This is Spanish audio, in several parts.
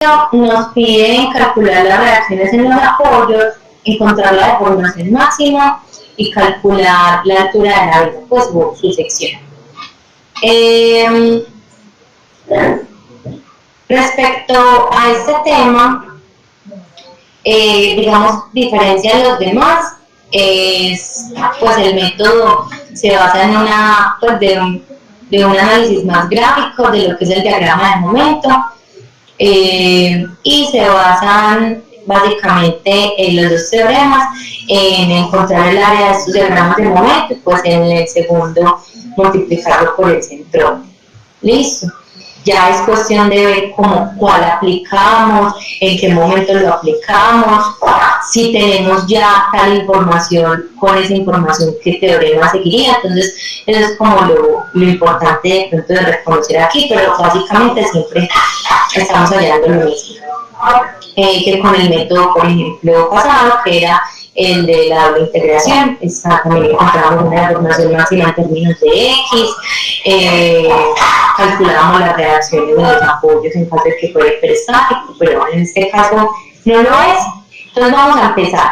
nos piden calcular las reacciones en los apoyos, encontrar la deformación máxima y calcular la altura de la viga, pues su sección. Respecto a este tema, digamos, diferencia de los demás, es, pues el método se basa en una, pues de un análisis más gráfico de lo que es el diagrama de momento, y se basan básicamente en los dos teoremas, en encontrar el área de estos diagramas de momento, pues en el segundo multiplicarlo por el centro. Listo. Ya es cuestión de ver cuál aplicamos, en qué momento lo aplicamos, si tenemos ya tal información, con esa información qué teorema seguiría. Entonces eso es como lo importante de pronto de reconocer aquí, pero básicamente siempre estamos hallando lo mismo que con el método, por ejemplo, pasado, que era el de la doble integración. También encontramos una deformación máxima en términos de X, calculábamos las reacciones de los apoyos en caso de que fuera hiperestático, pero en este caso no lo es. Entonces vamos a empezar.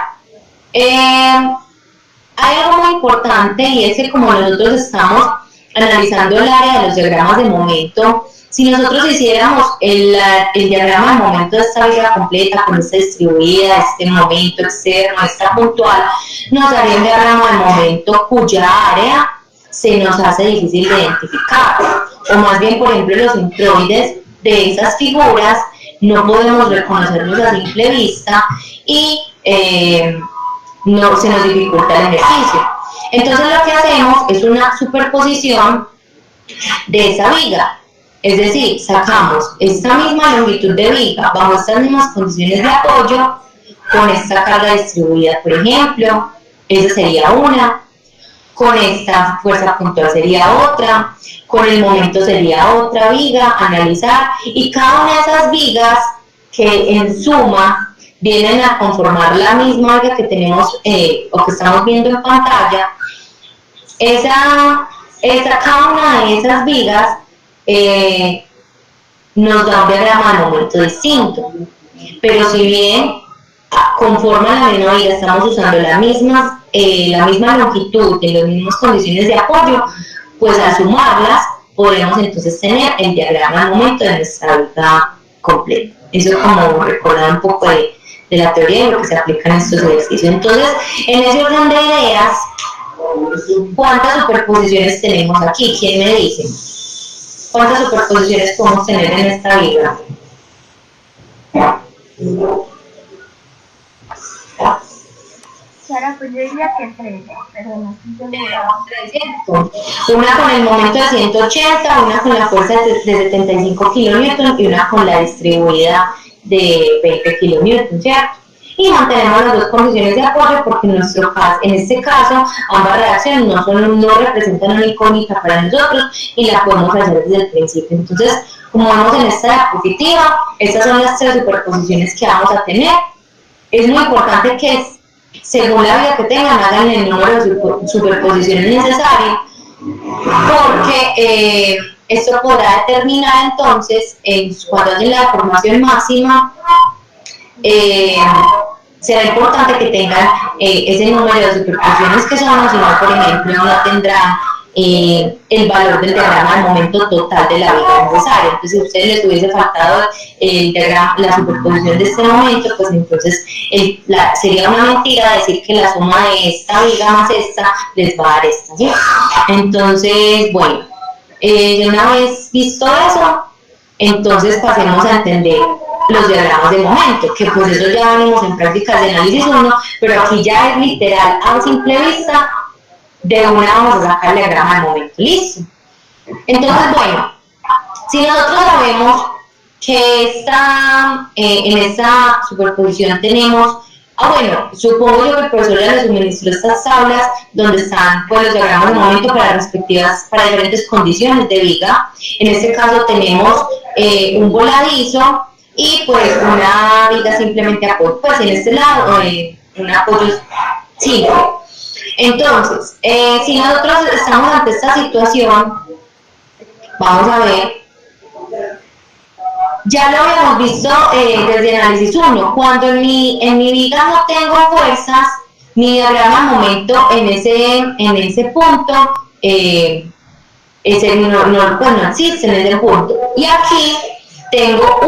Hay algo muy importante, y es que como nosotros estamos analizando el área de los diagramas de momento, si nosotros hiciéramos el diagrama de momento de esta viga completa, con esta distribuida, este momento externo, esta puntual, nos daría un diagrama de momento cuya área se nos hace difícil de identificar. O más bien, por ejemplo, los introides de esas figuras no podemos reconocerlos a simple vista y no se nos dificulta el ejercicio. Entonces lo que hacemos es una superposición de esa viga. Es decir, sacamos esta misma longitud de viga bajo estas mismas condiciones de apoyo con esta carga distribuida, por ejemplo, esa sería una, con esta fuerza puntual sería otra, con el momento sería otra viga, analizar, y cada una de esas vigas que en suma vienen a conformar la misma viga que tenemos o que estamos viendo en pantalla, cada una de esas vigas nos da un diagrama de momento distinto, pero si bien conforman la misma viga, estamos usando la misma longitud, en las mismas condiciones de apoyo, pues al sumarlas podemos entonces tener el diagrama de momento de nuestra viga completa. Eso es como recordar un poco de la teoría y lo que se aplica en estos ejercicios. Entonces, en ese orden de ideas, ¿cuántas superposiciones tenemos aquí? ¿Quién me dice? ¿Cuántas superposiciones podemos tener en esta viga? Sara, pues yo diría que 3, pero no estoy segura. Una con el momento de 180, una con la fuerza de 75 kilonewton y una con la distribuida de 20 kilonewton, ¿cierto? Y mantenemos las dos condiciones de apoyo porque en este caso ambas reacciones no representan una incógnita para nosotros y la podemos hacer desde el principio. Entonces, como vemos en esta diapositiva, estas son las 3 superposiciones que vamos a tener. Es muy importante que según la viga que tengan hagan el número de superposiciones necesario, porque esto podrá determinar entonces cuando hacen la deformación máxima, será importante que tengan ese número de superposiciones que son, o si no, por ejemplo, no tendrán el valor del diagrama de momento total de la viga necesaria. Entonces, si a ustedes les hubiese faltado la superposición de este momento, pues entonces sería una mentira decir que la suma de esta viga más esta les va a dar esta, ¿sí? Entonces, bueno, una vez visto eso, entonces pasemos a entender los diagramas de momento, que pues eso ya venimos en prácticas de análisis 1, pero aquí ya es literal a simple vista, de una vamos a sacar el diagrama de momento, listo. Entonces, bueno, si nosotros sabemos que en esta superposición tenemos, bueno, supongo yo que el profesor ya les suministró estas tablas donde están pues, los diagramas de momento para diferentes condiciones de viga. En este caso tenemos un voladizo y pues una viga simplemente apoyo, pues en este lado un apoyo simple. Entonces, si nosotros estamos ante esta situación, vamos a ver, Ya lo habíamos visto desde análisis 1. Cuando en mi viga no tengo fuerzas, mi diagrama de momento en ese punto pues no existe en ese punto. Y aquí tengo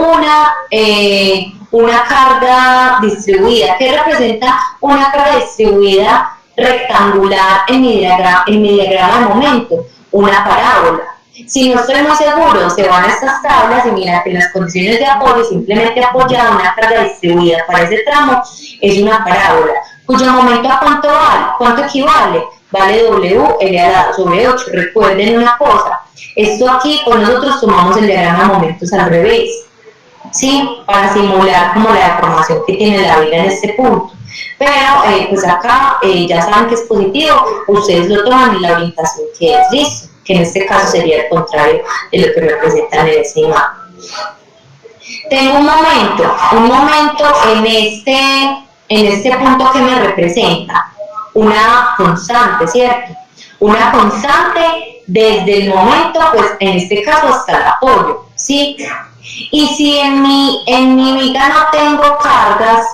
una carga distribuida. ¿Qué representa una carga distribuida rectangular en mi diagrama de momento? Una parábola. Si no estoy muy seguro, se van a estas tablas y mira que las condiciones de apoyo, simplemente apoyada una carga distribuida para ese tramo, es una parábola, cuyo momento a cuánto vale, cuánto equivale, vale W elevado sobre 8. Recuerden una cosa, esto aquí, pues nosotros tomamos el diagrama de momentos al revés, ¿sí? Para simular como la deformación que tiene la viga en este punto. Pero pues acá ya saben que es positivo, ustedes lo toman en la orientación que es, listo, que en este caso sería el contrario de lo que representan en esta imagen. Tengo un momento en este punto que me representa una constante, ¿cierto? Una constante desde el momento, pues en este caso hasta el apoyo, ¿sí? Y si en mi viga no tengo cargas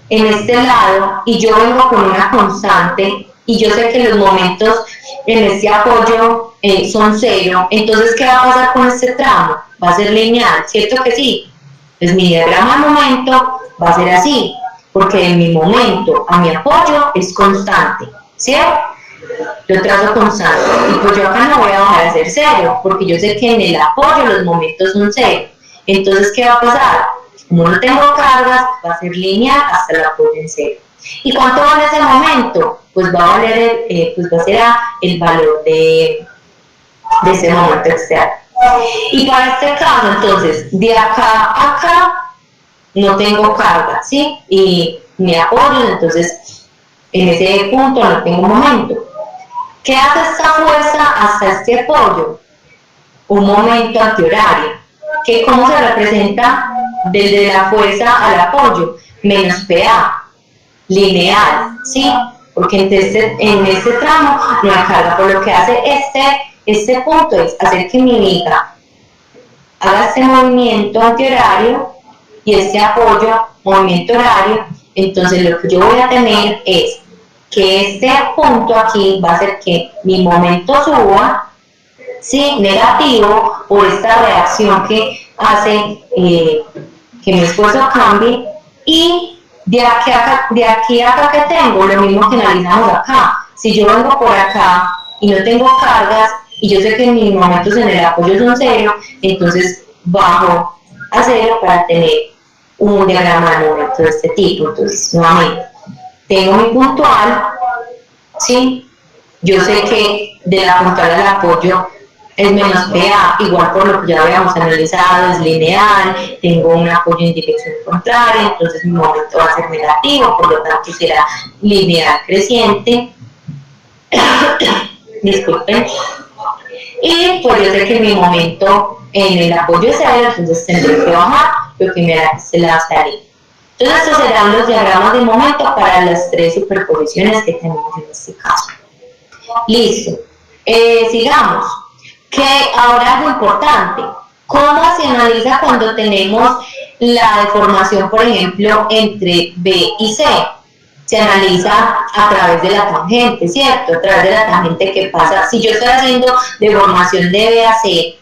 en este lado y yo vengo con una constante y yo sé que los momentos en este apoyo son 0, entonces ¿qué va a pasar con este tramo? Va a ser lineal, ¿cierto que sí? Pues mi diagrama de momento va a ser así, porque de mi momento a mi apoyo es constante, ¿cierto? Yo trazo constante y pues yo acá no voy a bajar a ser 0, porque yo sé que en el apoyo los momentos son 0. Entonces, ¿qué va a pasar? Como no tengo cargas, va a ser lineal hasta el apoyo en 0. ¿Y cuánto vale ese momento? Pues va a valer, pues va a ser el valor de ese momento externo. Y para este caso, entonces, de acá a acá no tengo carga, ¿sí? Y me apoyo, entonces en ese punto no tengo momento. ¿Qué hace esta fuerza hasta este apoyo? Un momento antihorario. ¿Que cómo se representa desde la fuerza al apoyo? Menos PA, lineal, ¿sí? Porque en este tramo no hay carga, por lo que hace este punto es hacer que mi viga haga este movimiento antihorario y este apoyo, movimiento horario. Entonces lo que yo voy a tener es que este punto aquí va a hacer que mi momento suba, ¿sí? Negativo, por esta reacción que hace que mi esfuerzo cambie, y de aquí a acá que tengo, lo mismo que analizamos acá. Si yo vengo por acá y no tengo cargas, y yo sé que mis momentos en el apoyo son 0, entonces bajo a 0 para tener un diagrama de momento de este tipo. Entonces, nuevamente, tengo mi puntual, ¿sí? Yo sé que de la puntual al apoyo es menos PA, igual por lo que ya habíamos analizado, es lineal, tengo un apoyo en dirección contraria, entonces mi momento va a ser negativo, por lo tanto será lineal creciente. Disculpen. Y pues yo sé que mi momento en el apoyo es 0, entonces tendré que bajar, lo que me hará que se la estaría. Entonces estos serán los diagramas de momento para las 3 superposiciones que tenemos en este caso. Listo. Sigamos. Que ahora algo importante, ¿cómo se analiza cuando tenemos la deformación, por ejemplo, entre B y C? Se analiza a través de la tangente, ¿cierto? A través de la tangente que pasa. Si yo estoy haciendo deformación de B a C,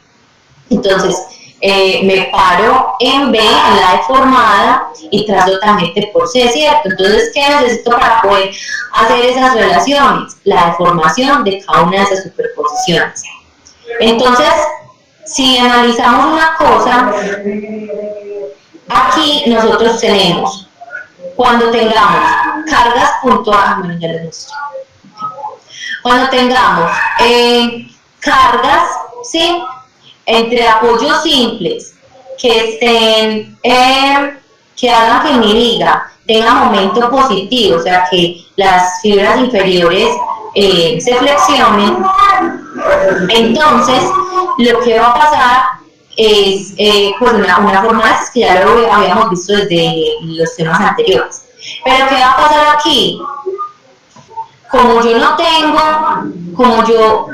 entonces me paro en B, en la deformada, y trazo tangente por C, ¿cierto? Entonces, ¿qué necesito para poder hacer esas relaciones? La deformación de cada una de esas superposiciones. Entonces, si analizamos una cosa, aquí nosotros tenemos, cuando tengamos cargas puntuales, bueno, ya les muestro. Cuando tengamos cargas, ¿sí? Entre apoyos simples que estén, que hagan que mi viga tenga momento positivo, o sea, que las fibras inferiores se flexionen, entonces lo que va a pasar es pues una forma que ya lo habíamos visto desde los temas anteriores. Pero ¿qué va a pasar aquí? Como yo no tengo,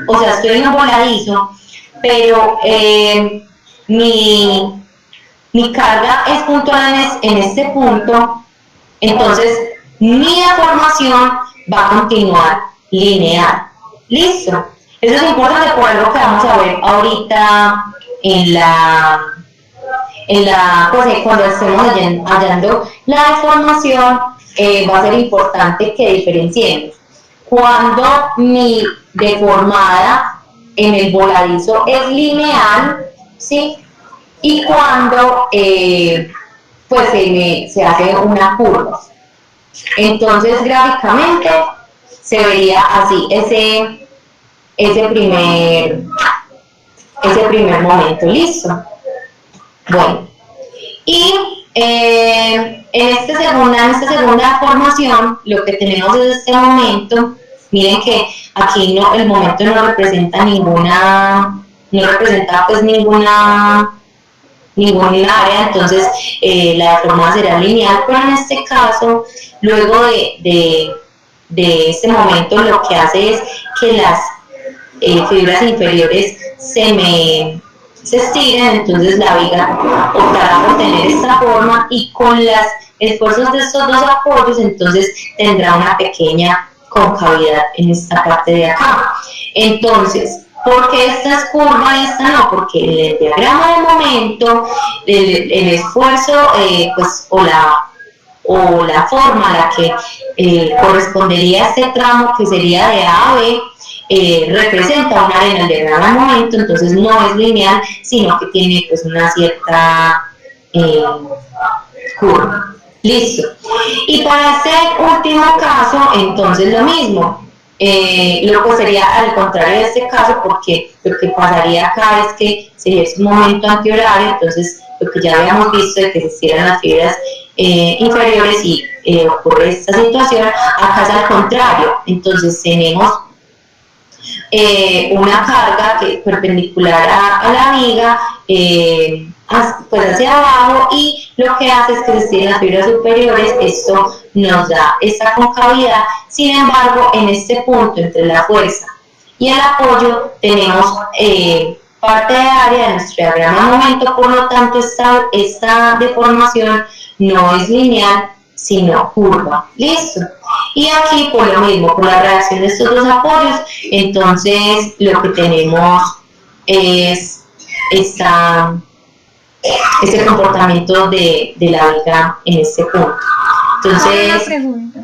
o sea, estoy en un voladizo, pero mi mi carga es puntual en este punto, entonces mi deformación va a continuar lineal. ¿Listo? Eso es importante por algo que vamos a ver ahorita pues, cuando estemos hallando la deformación, va a ser importante que diferenciemos. Cuando mi deformada en el voladizo es lineal, ¿sí? Y cuando pues se hace una curva. Entonces gráficamente se vería así ese primer momento. Listo. Bueno, y en esta segunda formación lo que tenemos es este momento. Miren que aquí el momento no representa pues ninguna área, entonces la deformada será lineal, pero en este caso, luego de este momento, lo que hace es que las fibras inferiores se estiren, entonces la viga optará por tener esta forma y con los esfuerzos de estos dos apoyos, entonces tendrá una pequeña concavidad en esta parte de acá. Entonces, ¿por qué esta es curva y esta no? Porque en el diagrama de momento, el esfuerzo pues, o la forma a la que correspondería a este tramo, que sería de A a B, representa una área en el diagrama de momento, entonces no es lineal, sino que tiene pues una cierta curva. Listo. Y para este último caso, entonces lo mismo. Lo que sería al contrario de este caso, porque lo que pasaría acá es que sería un momento antihorario, entonces lo que ya habíamos visto de que se estiran las fibras inferiores y ocurre esta situación, acá es al contrario, entonces tenemos una carga que perpendicular a la viga, pues hacia abajo, y lo que hace es que se estiren las fibras superiores. Esto nos da esta concavidad. Sin embargo, en este punto entre la fuerza y el apoyo tenemos parte de área de nuestro diagrama de momento, por lo tanto esta deformación no es lineal, sino curva. Listo. Y aquí por lo mismo, por la reacción de estos dos apoyos, entonces lo que tenemos es este comportamiento de la viga en este punto. Entonces, una pregunta.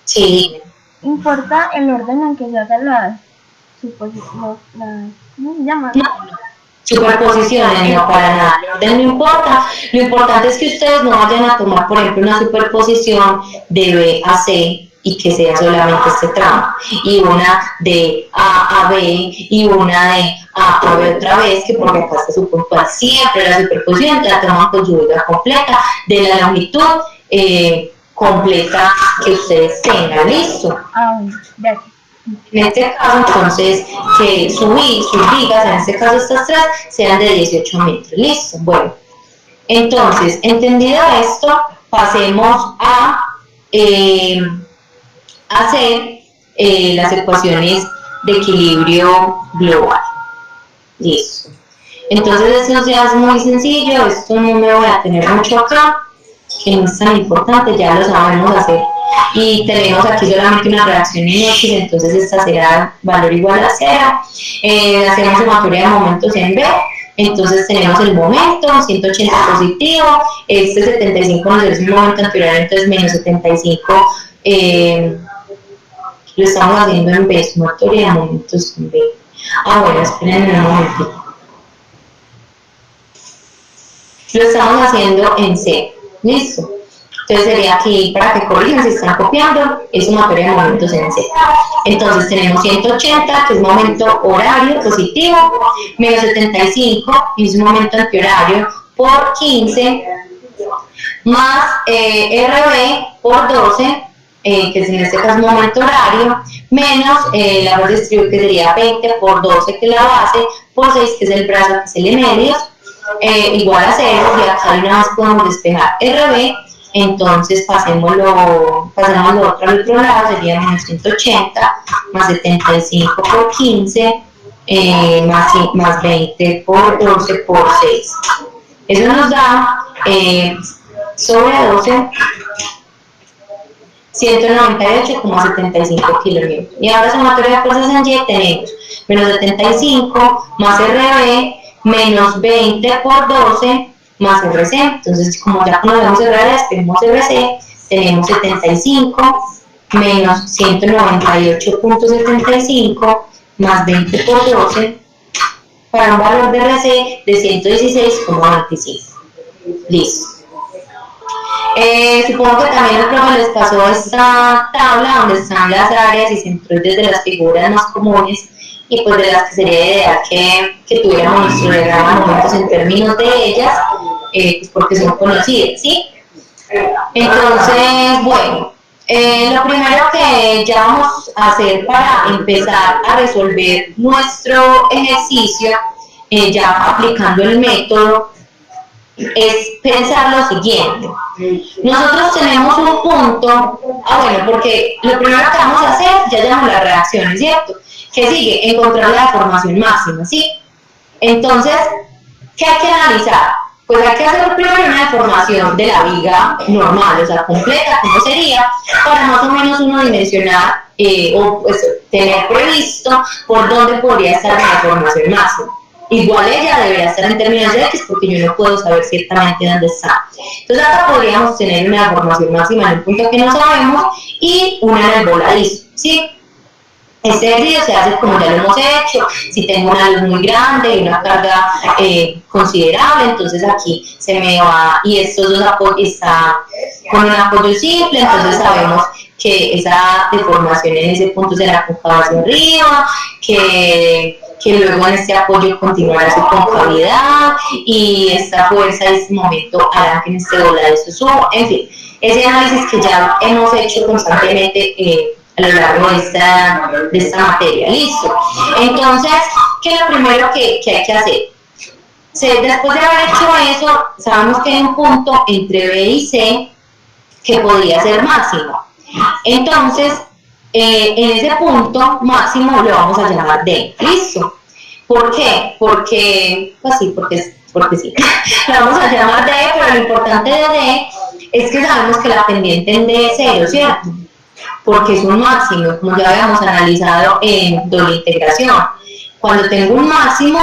Sí. ¿Importa el orden en que se hacen las ¿cómo se llama? No, superposiciones, no, para nada. El orden no importa. Lo importante es que ustedes no vayan a tomar, por ejemplo, una superposición de B a C y que sea solamente este tramo, y una de A a B y una de A a B otra vez, que porque acá está su puntual. Siempre la superposición la toman con su viga completa de la longitud completa que ustedes tengan. Listo. Ya. En este caso, entonces, que sus vigas, en este caso estas tres, sean de 18 metros. Listo. Bueno, entonces, entendido esto, pasemos a hacer las ecuaciones de equilibrio global. Listo. Entonces, esto ya es muy sencillo. Esto no me voy a tener mucho acá, que no es tan importante, ya lo sabemos hacer. Y tenemos aquí solamente una reacción en X, entonces esta será valor igual a 0. Hacemos sumatoria de momentos en B, entonces tenemos el momento, 180 positivo, este 75 nos es un momento anterior, entonces menos 75 lo estamos haciendo en B, sumatoria de momentos en B. Bueno, esperen un momentito. Lo estamos haciendo en C. Listo. Entonces sería aquí, para que corrijan si están copiando, es sumatoria de momentos en C. Entonces tenemos 180, que es momento horario positivo, menos 75, que es un momento antihorario, por 15, más RB por 12, que es en este caso momento horario, menos la base distribuida, que sería 20 por 12, que es la base, por 6, que es el brazo, que es el de medios, igual a 0, y acá una vez podemos despejar RB. Entonces pasemos lo otro al otro lado, sería menos 180 más 75 por 15 más 20 por 12 por 6. Eso nos da sobre 12, 198,75 kilonewtons. Y ahora sumatoria de fuerzas en Y tenemos menos 75 más RB menos 20 por 12 más RC. Entonces, como ya conocemos RB, despejamos RC, tenemos 75 menos 198,75 más 20 por 12 para un valor de RC de 116,25. Listo. Supongo que también el profe les pasó esta tabla donde están las áreas y centroides de las figuras más comunes y pues de las que sería ideal que tuviéramos nuestro diagrama de momentos en términos de ellas, pues porque son conocidas, ¿sí? Entonces, bueno, lo primero que ya vamos a hacer para empezar a resolver nuestro ejercicio, ya aplicando el método, es pensar lo siguiente. Nosotros tenemos un punto, bueno, porque lo primero que vamos a hacer, ya llamamos las reacciones, ¿cierto? ¿Qué sigue? Encontrar la deformación máxima, ¿sí? Entonces, ¿qué hay que analizar? Pues hay que hacer primero una deformación de la viga normal, o sea, completa, como sería, para más o menos uno dimensionar o pues, tener previsto por dónde podría estar la deformación máxima. Igual ella debería estar en términos de X porque yo no puedo saber ciertamente dónde está. Entonces acá podríamos tener una deformación máxima en el punto que no sabemos y una en el voladizo, ¿sí? Este ejercicio se hace como ya lo hemos hecho, si tengo una luz muy grande y una carga considerable, entonces aquí se me va, y estos dos apoyos está con un apoyo simple, entonces sabemos que esa deformación en ese punto será cóncava hacia arriba, que luego en este apoyo continuará su concavidad y esta fuerza en este momento hará que en este voladizo suba, en fin, ese análisis que ya hemos hecho constantemente a lo largo de esta materia. Listo. Entonces, ¿qué es lo primero que hay que hacer? Después de haber hecho eso, sabemos que hay un punto entre B y C que podría ser máximo. Entonces, en ese punto máximo lo vamos a llamar D. ¿Listo? ¿Por qué? Pues sí, porque sí. Lo vamos a llamar D, pero lo importante de D es que sabemos que la pendiente en D es 0, ¿cierto? Porque es un máximo, como ya habíamos analizado en doble integración. Cuando tengo un máximo,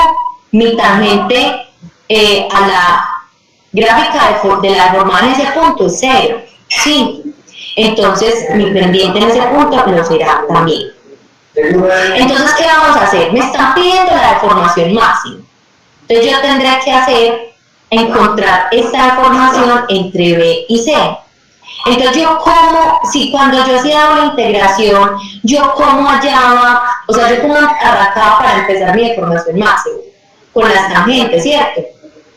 mi tangente a la gráfica de la deformada en ese punto es 0, ¿sí? Entonces, mi pendiente en ese punto lo será también. Entonces, ¿qué vamos a hacer? Me están pidiendo la deformación máxima. Entonces, yo tendré que encontrar esta deformación entre B y C. Entonces si cuando yo hacía doble integración, yo como hallaba, o sea, yo como arrancaba para empezar mi deformación máxima, con las tangentes, ¿cierto?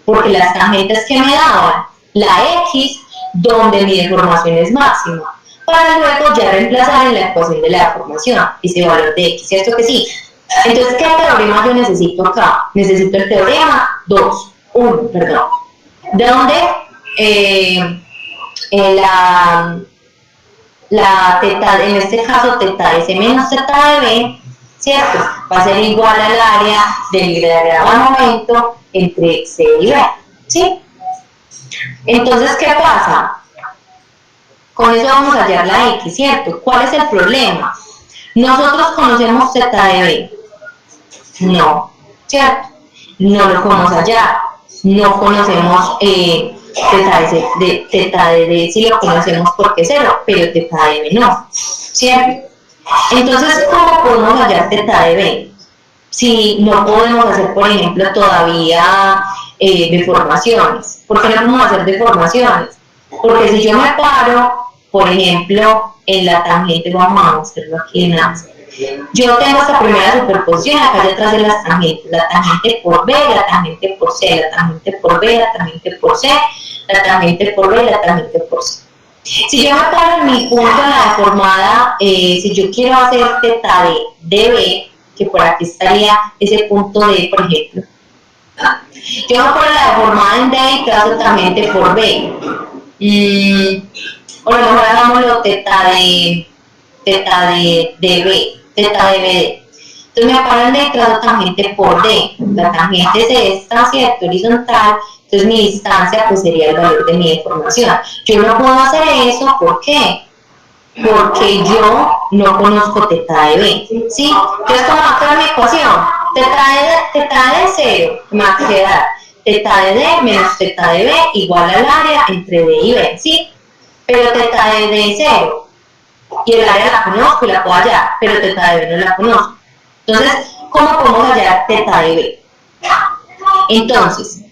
Porque las tangentes que me daban, la X, donde mi deformación es máxima, para luego ya reemplazar en la ecuación de la deformación, ese valor de X, ¿cierto que sí? Entonces, ¿qué teorema yo necesito acá? Necesito el teorema 1, perdón, de donde la teta, en este caso teta de C menos teta de B, ¿cierto? Va a ser igual al área del diagrama momento entre C y B, ¿sí? Entonces, ¿qué pasa? Con eso vamos a hallar la X, ¿cierto? ¿Cuál es el problema? Nosotros conocemos teta de B. No, ¿cierto? No lo podemos hallar. No conocemos teta de D sí lo conocemos porque es 0, pero teta de B no, ¿cierto? Entonces, ¿cómo podemos hallar teta de B? Si no podemos hacer, por ejemplo, todavía deformaciones. ¿Por qué no podemos hacer deformaciones? Porque si yo me paro, por ejemplo, en la tangente, vamos a hacerlo aquí en la... Yo tengo esta primera superposición, acá detrás de las tangentes, la tangente por B, la tangente por C, la tangente por B, la tangente por C, la tangente por B, la tangente por C. Si yo me paro en mi punto en la deformada, si yo quiero hacer teta de B, que por aquí estaría ese punto D, por ejemplo, yo me paro en la deformada en D y trazo tangente por B. O a lo mejor hagámoslo teta de B. Teta de BD. Entonces me paro en D y trazo tangente por D. La tangente es esta, ¿cierto? Horizontal, Entonces mi distancia pues sería el valor de mi deformación. Yo no puedo hacer eso, ¿por qué? Porque yo no conozco teta de B, ¿sí? Entonces, ¿cómo va a quedar mi ecuación? Teta de 0, me va a quedar teta de D menos teta de B igual al área entre D y B, ¿sí? Pero teta de D es 0, y el área la conozco y la puedo hallar, pero teta de B no la conozco. Entonces, ¿cómo podemos hallar teta de B? Entonces,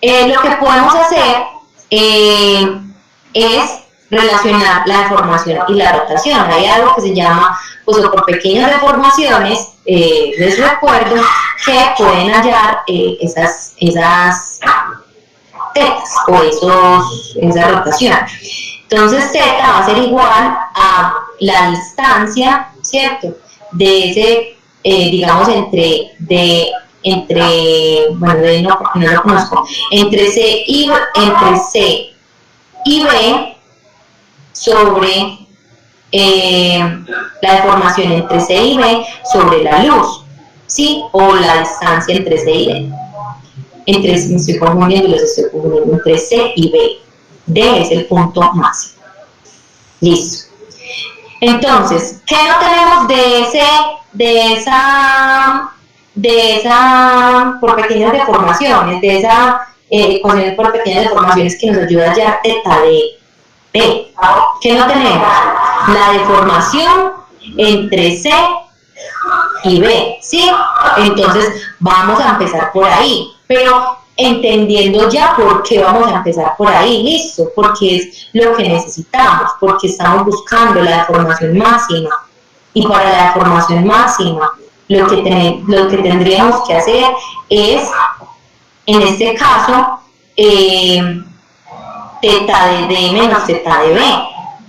lo que podemos hacer es relacionar la deformación y la rotación. Hay algo que se llama, pues por pequeñas deformaciones, les recuerdo que pueden hallar esas tetas o esa rotación. Entonces, teta va a ser igual a la distancia, ¿cierto? De ese, digamos, entre no lo conozco, entre C y B sobre la deformación entre C y B sobre la luz, ¿sí? O la distancia entre C y B. Me estoy confundiendo, entre C y B. D es el punto máximo. Listo. Entonces, ¿qué no tenemos de esa por pequeñas deformaciones, de esa ecuación por pequeñas deformaciones que nos ayuda a hallar teta de B? ¿Qué no tenemos? La deformación entre C y B, ¿sí? Entonces, vamos a empezar por ahí, pero entendiendo ya por qué vamos a empezar por ahí, listo, porque es lo que necesitamos, porque estamos buscando la deformación máxima, y para la deformación máxima lo que tendríamos que hacer es, en este caso, teta de D menos teta de B,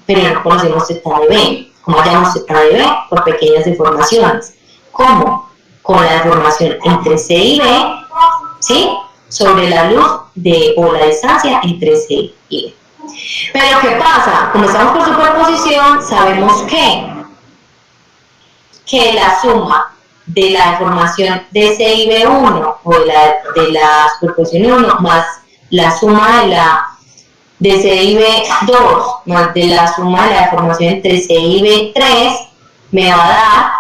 pero no conocemos teta de B. ¿Cómo hallamos teta de B? Por pequeñas deformaciones. ¿Cómo? Con la deformación entre C y B, ¿sí? Sobre la luz o la distancia entre C y B. Pero ¿qué pasa? Como estamos por superposición, sabemos que la suma de la deformación de C y B1 o de la superposición 1 más la suma de C y B2 más de la suma de la deformación entre C y B3 me va a dar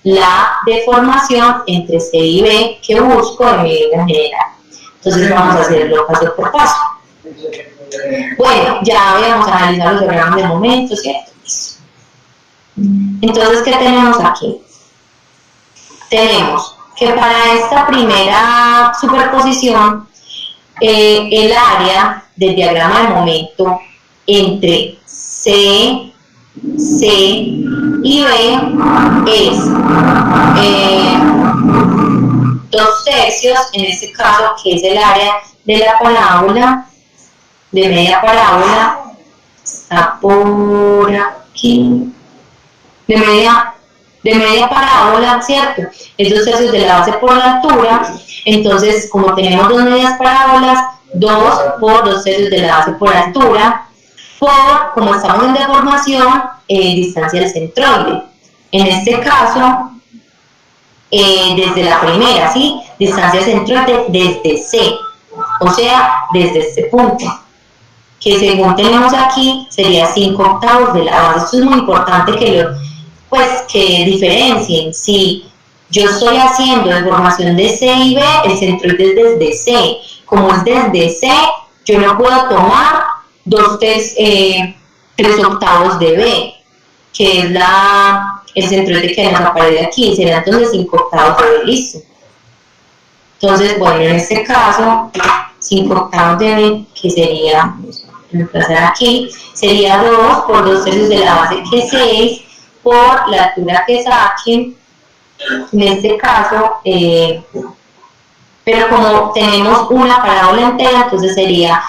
la deformación entre C y B que busco en mi vida general. Entonces vamos a hacerlo paso por paso. Bueno, ya habíamos analizado los diagramas de momento, ¿cierto? Entonces, ¿qué tenemos aquí? Tenemos que para esta primera superposición, el área del diagrama de momento entre C y B es 2/3, en este caso, que es el área de la parábola, de media parábola, está por aquí, de media parábola, ¿cierto? Es 2/3 de la base por la altura. Entonces, como tenemos dos medias parábolas, 2 por 2/3 de la base por altura, como estamos en deformación, distancia del centroide. En este caso, desde la primera, ¿sí? Distancia del centroide desde C, o sea, desde este punto, que según tenemos aquí, sería 5/8 de la base. Esto es muy importante que diferencien. Si yo estoy haciendo deformación de C y B, el centroide es desde C. Como es desde C, yo no puedo tomar 3/8 de B, que es el centroide que nos aparece aquí, será entonces 5/8 de B, listo. Entonces, bueno, en este caso, 5/8 de B, que sería, vamos a reemplazar aquí, sería 2 por 2/3 de la base, que es 6, por la altura que saquen, en este caso, pero como tenemos una parábola entera, entonces sería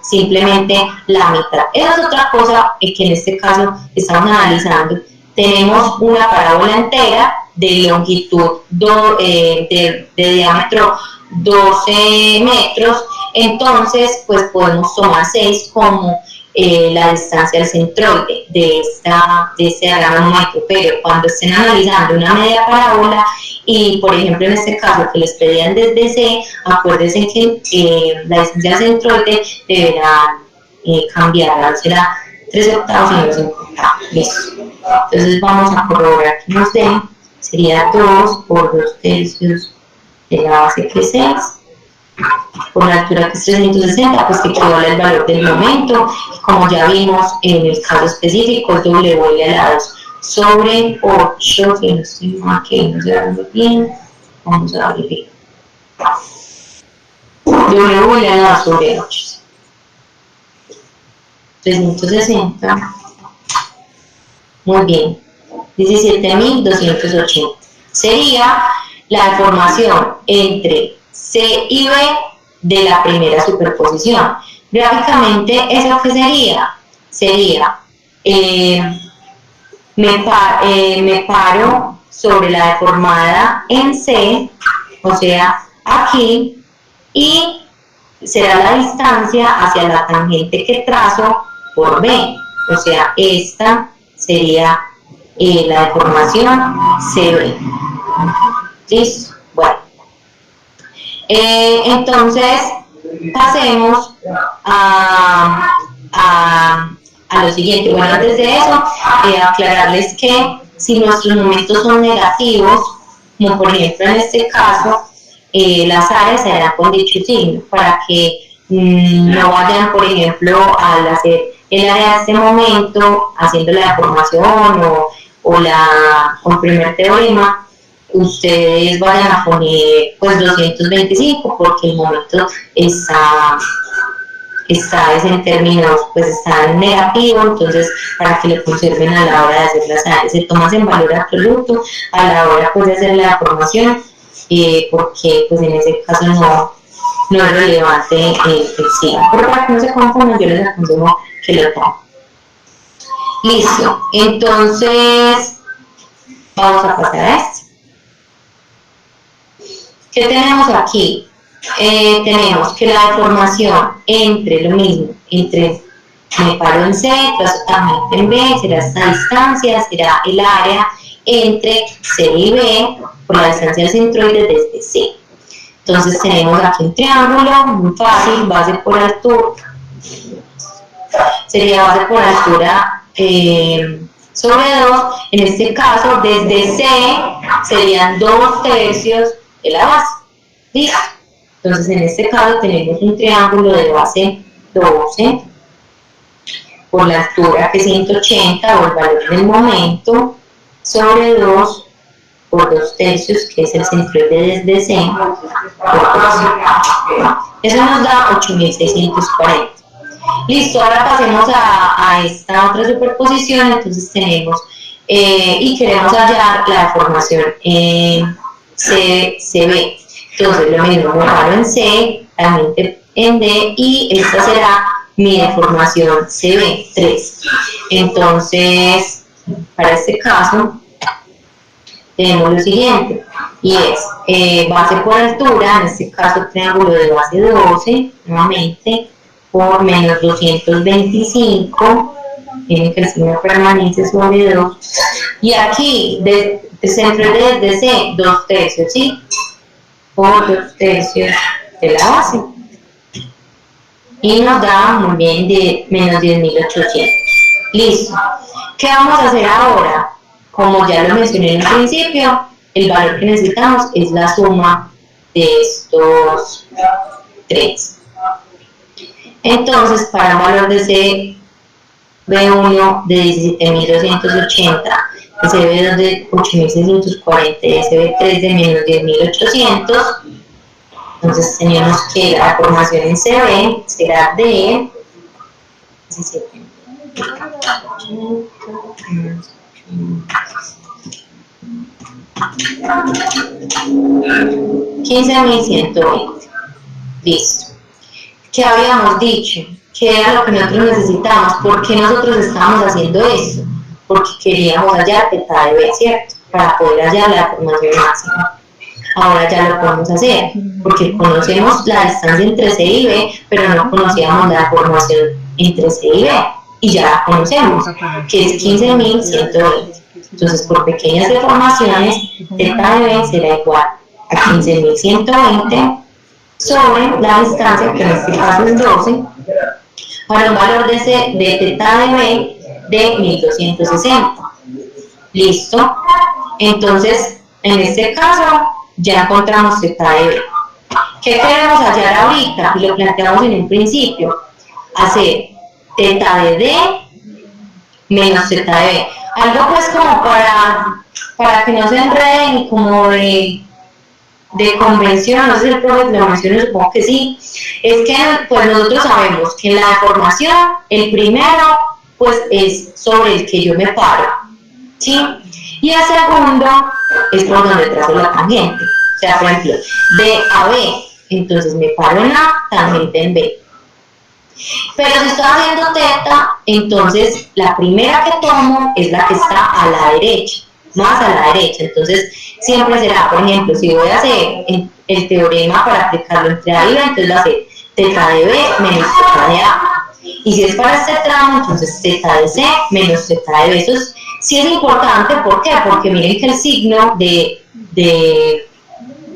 simplemente la mitad. Esa es otra cosa que en este caso estamos analizando. Tenemos una parábola entera de longitud, de diámetro 12 metros, entonces pues podemos tomar 6 como la distancia al centroide de este diagrama, pero cuando estén analizando una media parábola y por ejemplo en este caso que les pedían desde C, acuérdense que la distancia al centroide deberá cambiar, será 3/8 y no 5/8. Listo. Entonces vamos a corroborar que nos den, sería 2 por 2/3 de la base que es 6, por la altura que es 360, pues que equivale al valor del momento, y como ya vimos en el caso específico, es W a la 2 sobre 8, que no estoy mal, que no se va muy bien, vamos a verificar. W a la 2 sobre 8. 360. Muy bien. 17.280. Sería la deformación entre C y B de la primera superposición. Gráficamente, ¿eso qué sería? Sería, me paro sobre la deformada en C, o sea, aquí, y será la distancia hacia la tangente que trazo por B, o sea, esta sería la deformación CB. ¿Listo? Bueno. Entonces, pasemos a lo siguiente. Bueno, antes de eso, aclararles que si nuestros momentos son negativos, como por ejemplo en este caso, las áreas se harán con dicho signo, para que no vayan, por ejemplo, al hacer el área de este momento, haciendo la deformación o el primer teorema, ustedes vayan a poner pues 225 porque el momento está en términos, pues está en negativo, entonces para que lo conserven a la hora de hacer las áreas, se toman en valor absoluto a la hora pues de hacer la deformación, porque pues en ese caso no es relevante el signo, pero para que no se confundan yo les aconsejo que lo tomen. Listo, entonces vamos a pasar a esto. ¿Qué tenemos aquí? Tenemos que la deformación entre lo mismo, entre me paro en C, trazo tangente en B, será esta distancia, será el área entre C y B por la distancia del centroide desde C. Entonces tenemos aquí un triángulo, muy fácil, base por altura, sería base por altura sobre 2, en este caso desde C serían 2/3 de la base. ¿Listo? Entonces en este caso tenemos un triángulo de base 12 por la altura que es 180 o el valor del momento sobre 2 por 2/3 que es el centroide desde C por 12. Eso nos da 8.640. Listo, ahora pasemos a esta otra superposición. Entonces tenemos y queremos hallar la deformación CB. Entonces lo mismo, me paro en C, también en D, y esta será mi deformación CB, 3. Entonces, para este caso, tenemos lo siguiente, y es base por altura, en este caso triángulo de base 12, nuevamente, por menos 225, tiene que el signo permanece sobre 2, y aquí, de centro desde C, 2/3, ¿sí? Por 2/3 de la base. Y nos da muy bien de menos 10.800. Listo. ¿Qué vamos a hacer ahora? Como ya lo mencioné en el principio, el valor que necesitamos es la suma de estos 3. Entonces, para un valor de CB1 de 17.280, CB2 de 8.640 y CB3 de menos 10.800, entonces tenemos que la deformación en CB será de 15.120. Listo. ¿Qué habíamos dicho? ¿Qué era lo que nosotros necesitamos? ¿Por qué nosotros estábamos haciendo esto? Porque queríamos hallar θ de B, ¿cierto? Para poder hallar la deformación máxima. ahora ya lo podemos hacer, porque conocemos la distancia entre C y B, pero no conocíamos la deformación entre C y B, y ya la conocemos, que es 15.120. Entonces, por pequeñas deformaciones, θ de B será igual a 15.120 sobre la distancia, que en este caso es 12, para un valor de θ de B de 1260. Listo. Entonces, en este caso, ya encontramos θ de B. ¿Qué queremos hallar ahorita? Y lo planteamos en un principio. Hacer θ de D menos θ de B. Algo pues como para que no se enreden y como de convención, no sé si el profe lo menciona, supongo que sí, es que pues nosotros sabemos que en la deformación el primero pues es sobre el que yo me paro, ¿sí? Y el segundo es por donde trazo la tangente, o sea, por ejemplo, de a B, entonces me paro en A, tangente en B. Pero si estoy haciendo θ, entonces la primera que tomo es la que está a la derecha, más a la derecha. Entonces siempre será, por ejemplo, si voy a hacer el teorema para aplicarlo entre A y B, entonces va a ser θ de B menos θ de A. Y si es para este tramo, entonces θ de C menos θ de B. Eso sí es importante, ¿por qué? Porque miren que el signo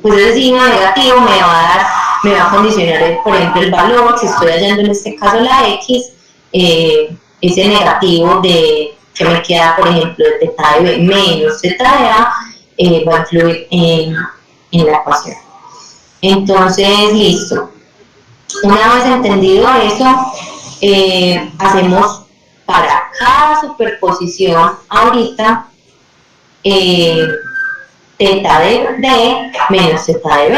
pues ese signo negativo me va a condicionar, por ejemplo, el valor. Si estoy hallando en este caso la X, ese negativo que me queda, por ejemplo, de θ de B menos θ de A, va a influir en la ecuación. Entonces, listo. Una vez entendido eso, hacemos para cada superposición ahorita θ de D menos θ de B,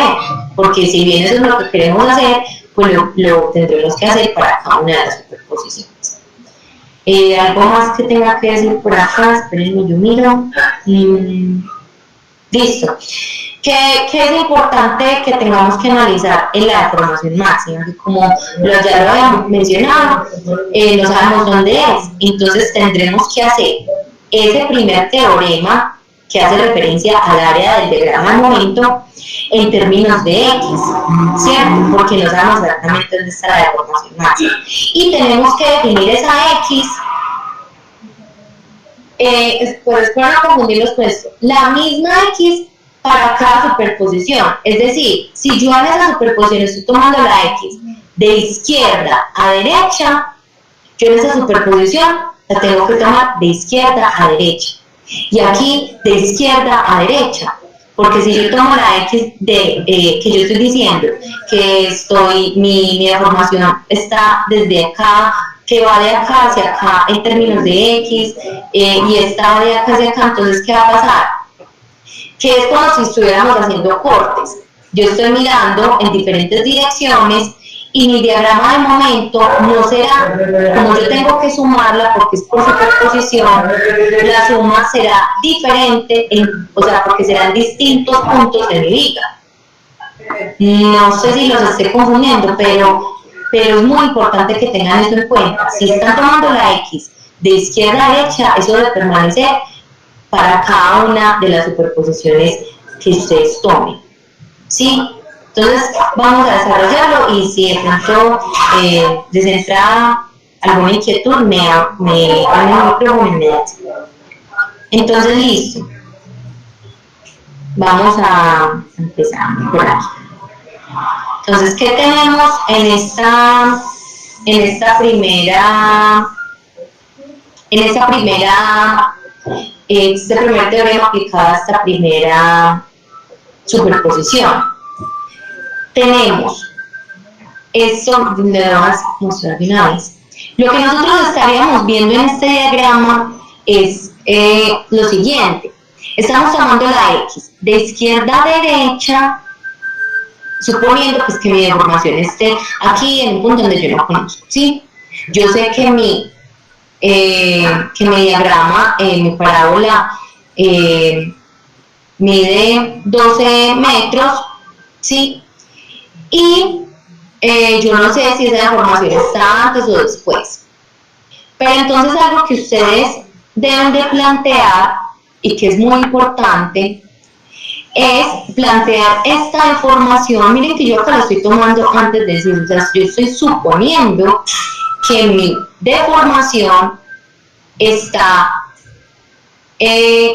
porque si bien eso es lo que queremos hacer, pues lo tendremos que hacer para cada una de las superposiciones. Algo más que tenga que decir por acá, espérenme, yo miro. Listo. ¿Qué es importante que tengamos que analizar en la deformación máxima? Que como ya lo habíamos mencionado, no sabemos dónde es, entonces tendremos que hacer ese primer teorema que hace referencia al área del diagrama de momento en términos de X, ¿cierto? Porque no sabemos exactamente dónde está la deformación máxima. Y tenemos que definir esa X, pues para no confundirlos con esto, la misma X para cada superposición. Es decir, si yo en esa superposición estoy tomando la X de izquierda a derecha, yo en esa superposición la tengo que tomar de izquierda a derecha. Y aquí de izquierda a derecha, porque si yo tomo la X que yo estoy diciendo que mi deformación está desde acá, que va de acá hacia acá en términos de X, y esta va de acá hacia acá, entonces ¿qué va a pasar? Que es como si estuviéramos haciendo cortes. Yo estoy mirando en diferentes direcciones y mi diagrama de momento no será, como yo tengo que sumarla porque es por superposición, la suma será diferente, o sea, porque serán distintos puntos de mi viga. No sé si los estoy confundiendo, pero es muy importante que tengan eso en cuenta. Si están tomando la X de izquierda a derecha, eso debe permanecer para cada una de las superposiciones que ustedes tomen, ¿sí? Entonces vamos a desarrollarlo y si de pronto les entra alguna inquietud, me ponen el micrófono y me dicen. Entonces, listo. Vamos a empezar por aquí. Entonces, ¿qué tenemos en este primer teorema aplicado a esta primera superposición? Tenemos esto, le vamos a mostrar de una vez. Lo que nosotros estaríamos viendo en este diagrama es lo siguiente. Estamos tomando la X de izquierda a derecha, suponiendo pues, que mi deformación esté aquí en un punto donde yo no conozco, ¿sí? Yo sé que mi diagrama, mi parábola, mide 12 metros, ¿sí? Y yo no sé si esa deformación está antes o después. Pero entonces algo que ustedes deben de plantear y que es muy importante es plantear esta deformación. Miren que yo acá lo estoy tomando antes de decir, o sea, yo estoy suponiendo que mi deformación está,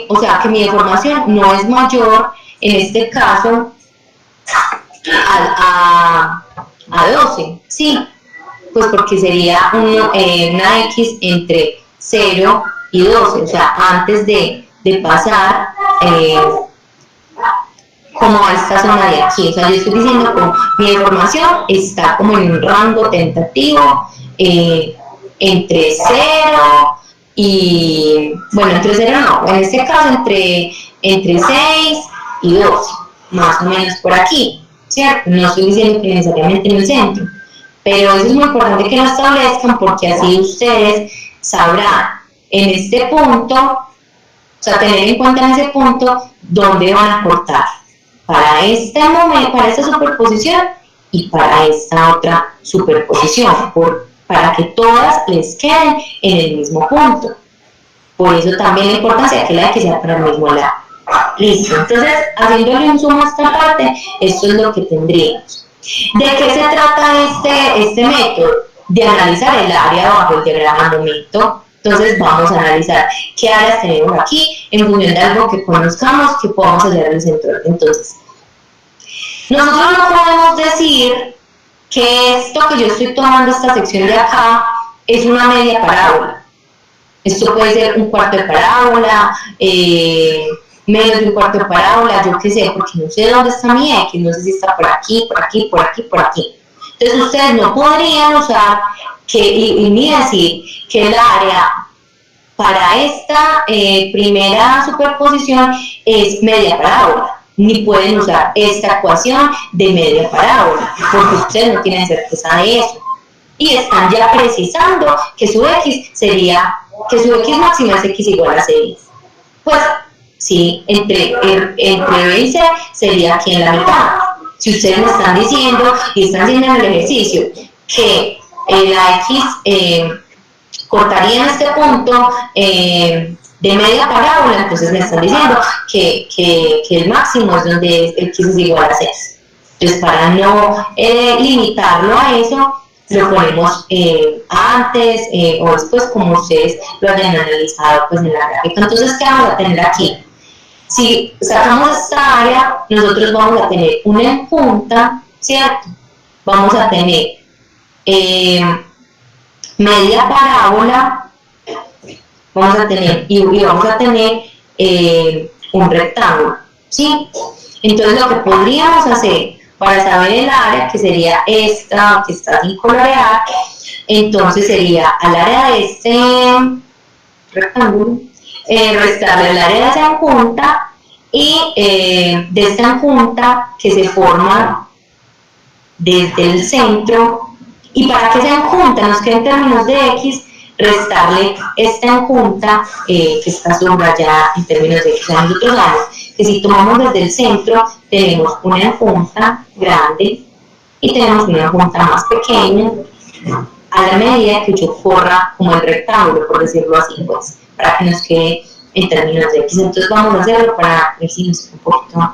o sea, que mi deformación no es mayor, en este caso, a 12, ¿sí? Pues porque sería una X entre 0 y 12, o sea, antes de pasar como a esta zona de aquí. O sea, yo estoy diciendo que mi deformación está como en un rango tentativo entre 0 y, bueno, entre 0 no, en este caso entre 6 y 12, más o menos por aquí, ¿cierto? No estoy diciendo que necesariamente en el centro, pero eso es muy importante que lo establezcan porque así ustedes sabrán en este punto, o sea, tener en cuenta en ese punto dónde van a cortar para este momento, para esta superposición y para esta otra superposición, para que todas les queden en el mismo punto. Por eso también la importancia de que la X sea para el mismo lado. Listo, entonces haciéndole un zoom a esta parte, esto es lo que tendríamos. ¿De qué se trata este método? De analizar el área bajo el diagrama de momento. Entonces vamos a analizar qué áreas tenemos aquí en función de algo que conozcamos que podamos hacer en el centro. Entonces, nosotros no podemos decir que esto que yo estoy tomando, esta sección de acá, es una media parábola. Esto puede ser un cuarto de parábola, menos de un cuarto de parábola, yo qué sé, porque no sé dónde está mi X, no sé si está por aquí, por aquí, por aquí, por aquí. Entonces ustedes no podrían usar ni decir que el área para esta primera superposición es media parábola, ni pueden usar esta ecuación de media parábola, porque ustedes no tienen certeza de eso. Y están ya precisando que su X sería, que su X máxima es X igual a 6. Pues sí, entre B y C sería aquí en la mitad. Si ustedes me están diciendo y están haciendo en el ejercicio que la X cortaría en este punto de media parábola, entonces me están diciendo que el máximo es donde X es igual a 6. Entonces, para no limitarlo a eso, lo ponemos antes o después, como ustedes lo hayan analizado pues, en la gráfica. Entonces, ¿qué vamos a tener aquí? Si sacamos esta área, nosotros vamos a tener una en punta, ¿cierto? Vamos a tener media parábola, vamos a tener, y vamos a tener un rectángulo, ¿sí? Entonces, lo que podríamos hacer para saber el área, que sería esta, que está sin colorear, entonces sería al área de este rectángulo, restarle el área de esa enjunta y de esta enjunta que se forma desde el centro, y para que esa enjunta nos quede en términos de X, restarle esta enjunta que está subrayada en términos de X. Nosotros sabemos que si tomamos desde el centro, tenemos una enjunta grande y tenemos una enjunta más pequeña a la medida que yo corra como el rectángulo, por decirlo así, pues, para que nos quede en términos de X. Entonces vamos a hacerlo para ver si nos queda un poquito más.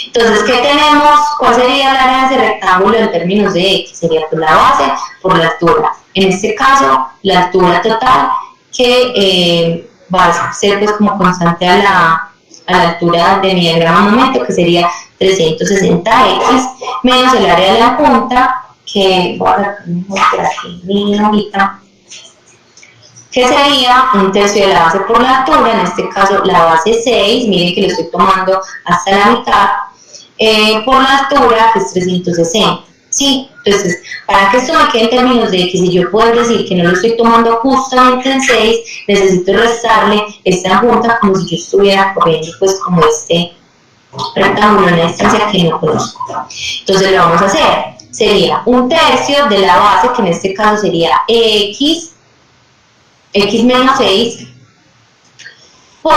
Entonces, ¿qué tenemos? ¿Cuál sería el área de ese rectángulo en términos de X? Sería pues, la base por la altura. En este caso, la altura total que va a ser pues, como constante a la altura de mi diagrama momento, que sería 360X, menos el área de la punta, que voy a mostrar aquí mi hojita, que sería un tercio de la base por la altura, en este caso la base 6, miren que lo estoy tomando hasta la mitad, por la altura, que es 360. ¿Sí? Entonces, para que esto me quede en términos de X, si yo puedo decir que no lo estoy tomando justamente en 6, necesito restarle esta punta como si yo estuviera corriendo pues como este rectángulo en la distancia que no conozco. Entonces lo vamos a hacer. Sería un tercio de la base, que en este caso sería X menos 6, por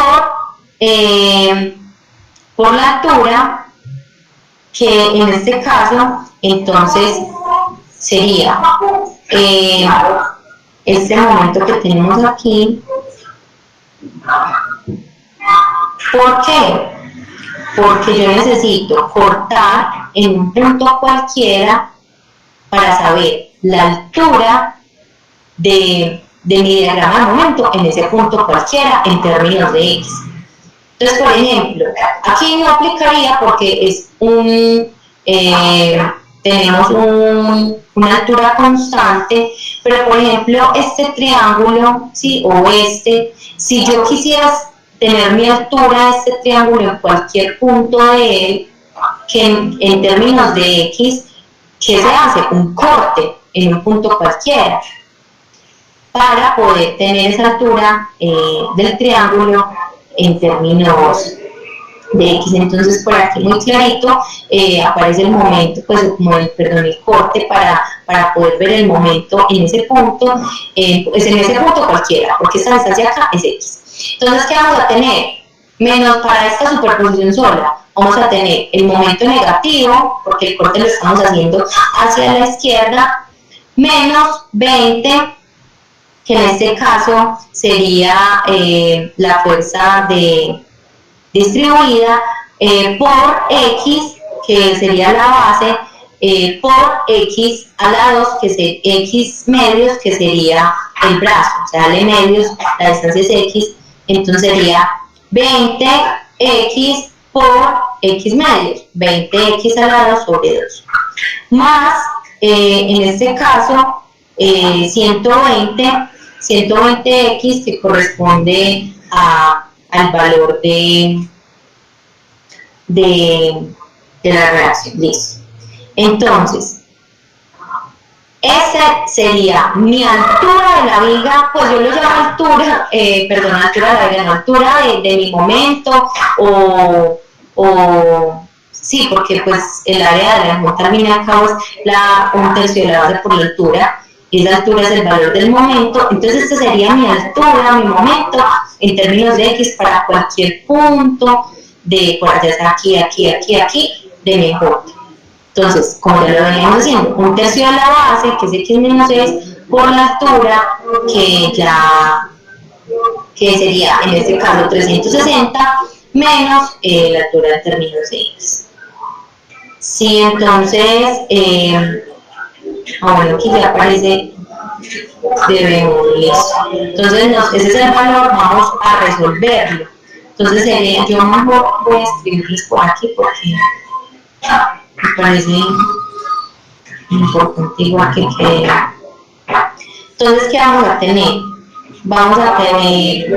la altura, que en este caso entonces sería este momento que tenemos aquí. ¿Por qué? porque yo necesito cortar en un punto cualquiera para saber la altura de mi diagrama de momento en ese punto cualquiera en términos de X. Entonces, por ejemplo, aquí no aplicaría porque es tenemos una altura constante, pero por ejemplo, este triángulo, ¿sí? O si yo quisiera tener mi altura de este triángulo en cualquier punto de él, que en términos de X, ¿qué se hace? Un corte en un punto cualquiera para poder tener esa altura del triángulo en términos de X. Entonces por aquí muy clarito aparece el momento, pues como el corte para poder ver el momento en ese punto, pues en ese punto cualquiera, porque esta distancia acá es X. Entonces, ¿qué vamos a tener? Menos para esta superposición sola, vamos a tener el momento negativo, porque el corte lo estamos haciendo hacia la izquierda, menos 20, que en este caso sería la fuerza distribuida por X, que sería la base, por X a la 2, que es X medios, que sería el brazo, o sea, L medios, la distancia es X, entonces sería 20X por X medios, 20X a la 2 sobre 2, más, en este caso, 120X, que corresponde al valor de la reacción. Listo. Entonces, esa sería mi altura de la viga, pues yo lo llamo altura, altura de la viga, no, altura de mi momento, sí, porque pues el área de la junta al fin y al cabo es un tercio de la base por la altura. Esa altura es el valor del momento, entonces esta sería mi altura, mi momento, en términos de X para cualquier punto, por allá sea aquí, de mi J. Entonces, como ya lo veníamos haciendo, un tercio de la base, que es X menos es, por la altura, que sería en este caso 360, menos la altura en términos de X. Sí, entonces, bueno, aquí ya aparece, debemos, listo. Entonces, ese es el valor, vamos a resolverlo. Entonces, yo mejor voy a escribirles por aquí porque me parece importante igual que quede. Entonces, ¿qué vamos a tener? Vamos a tener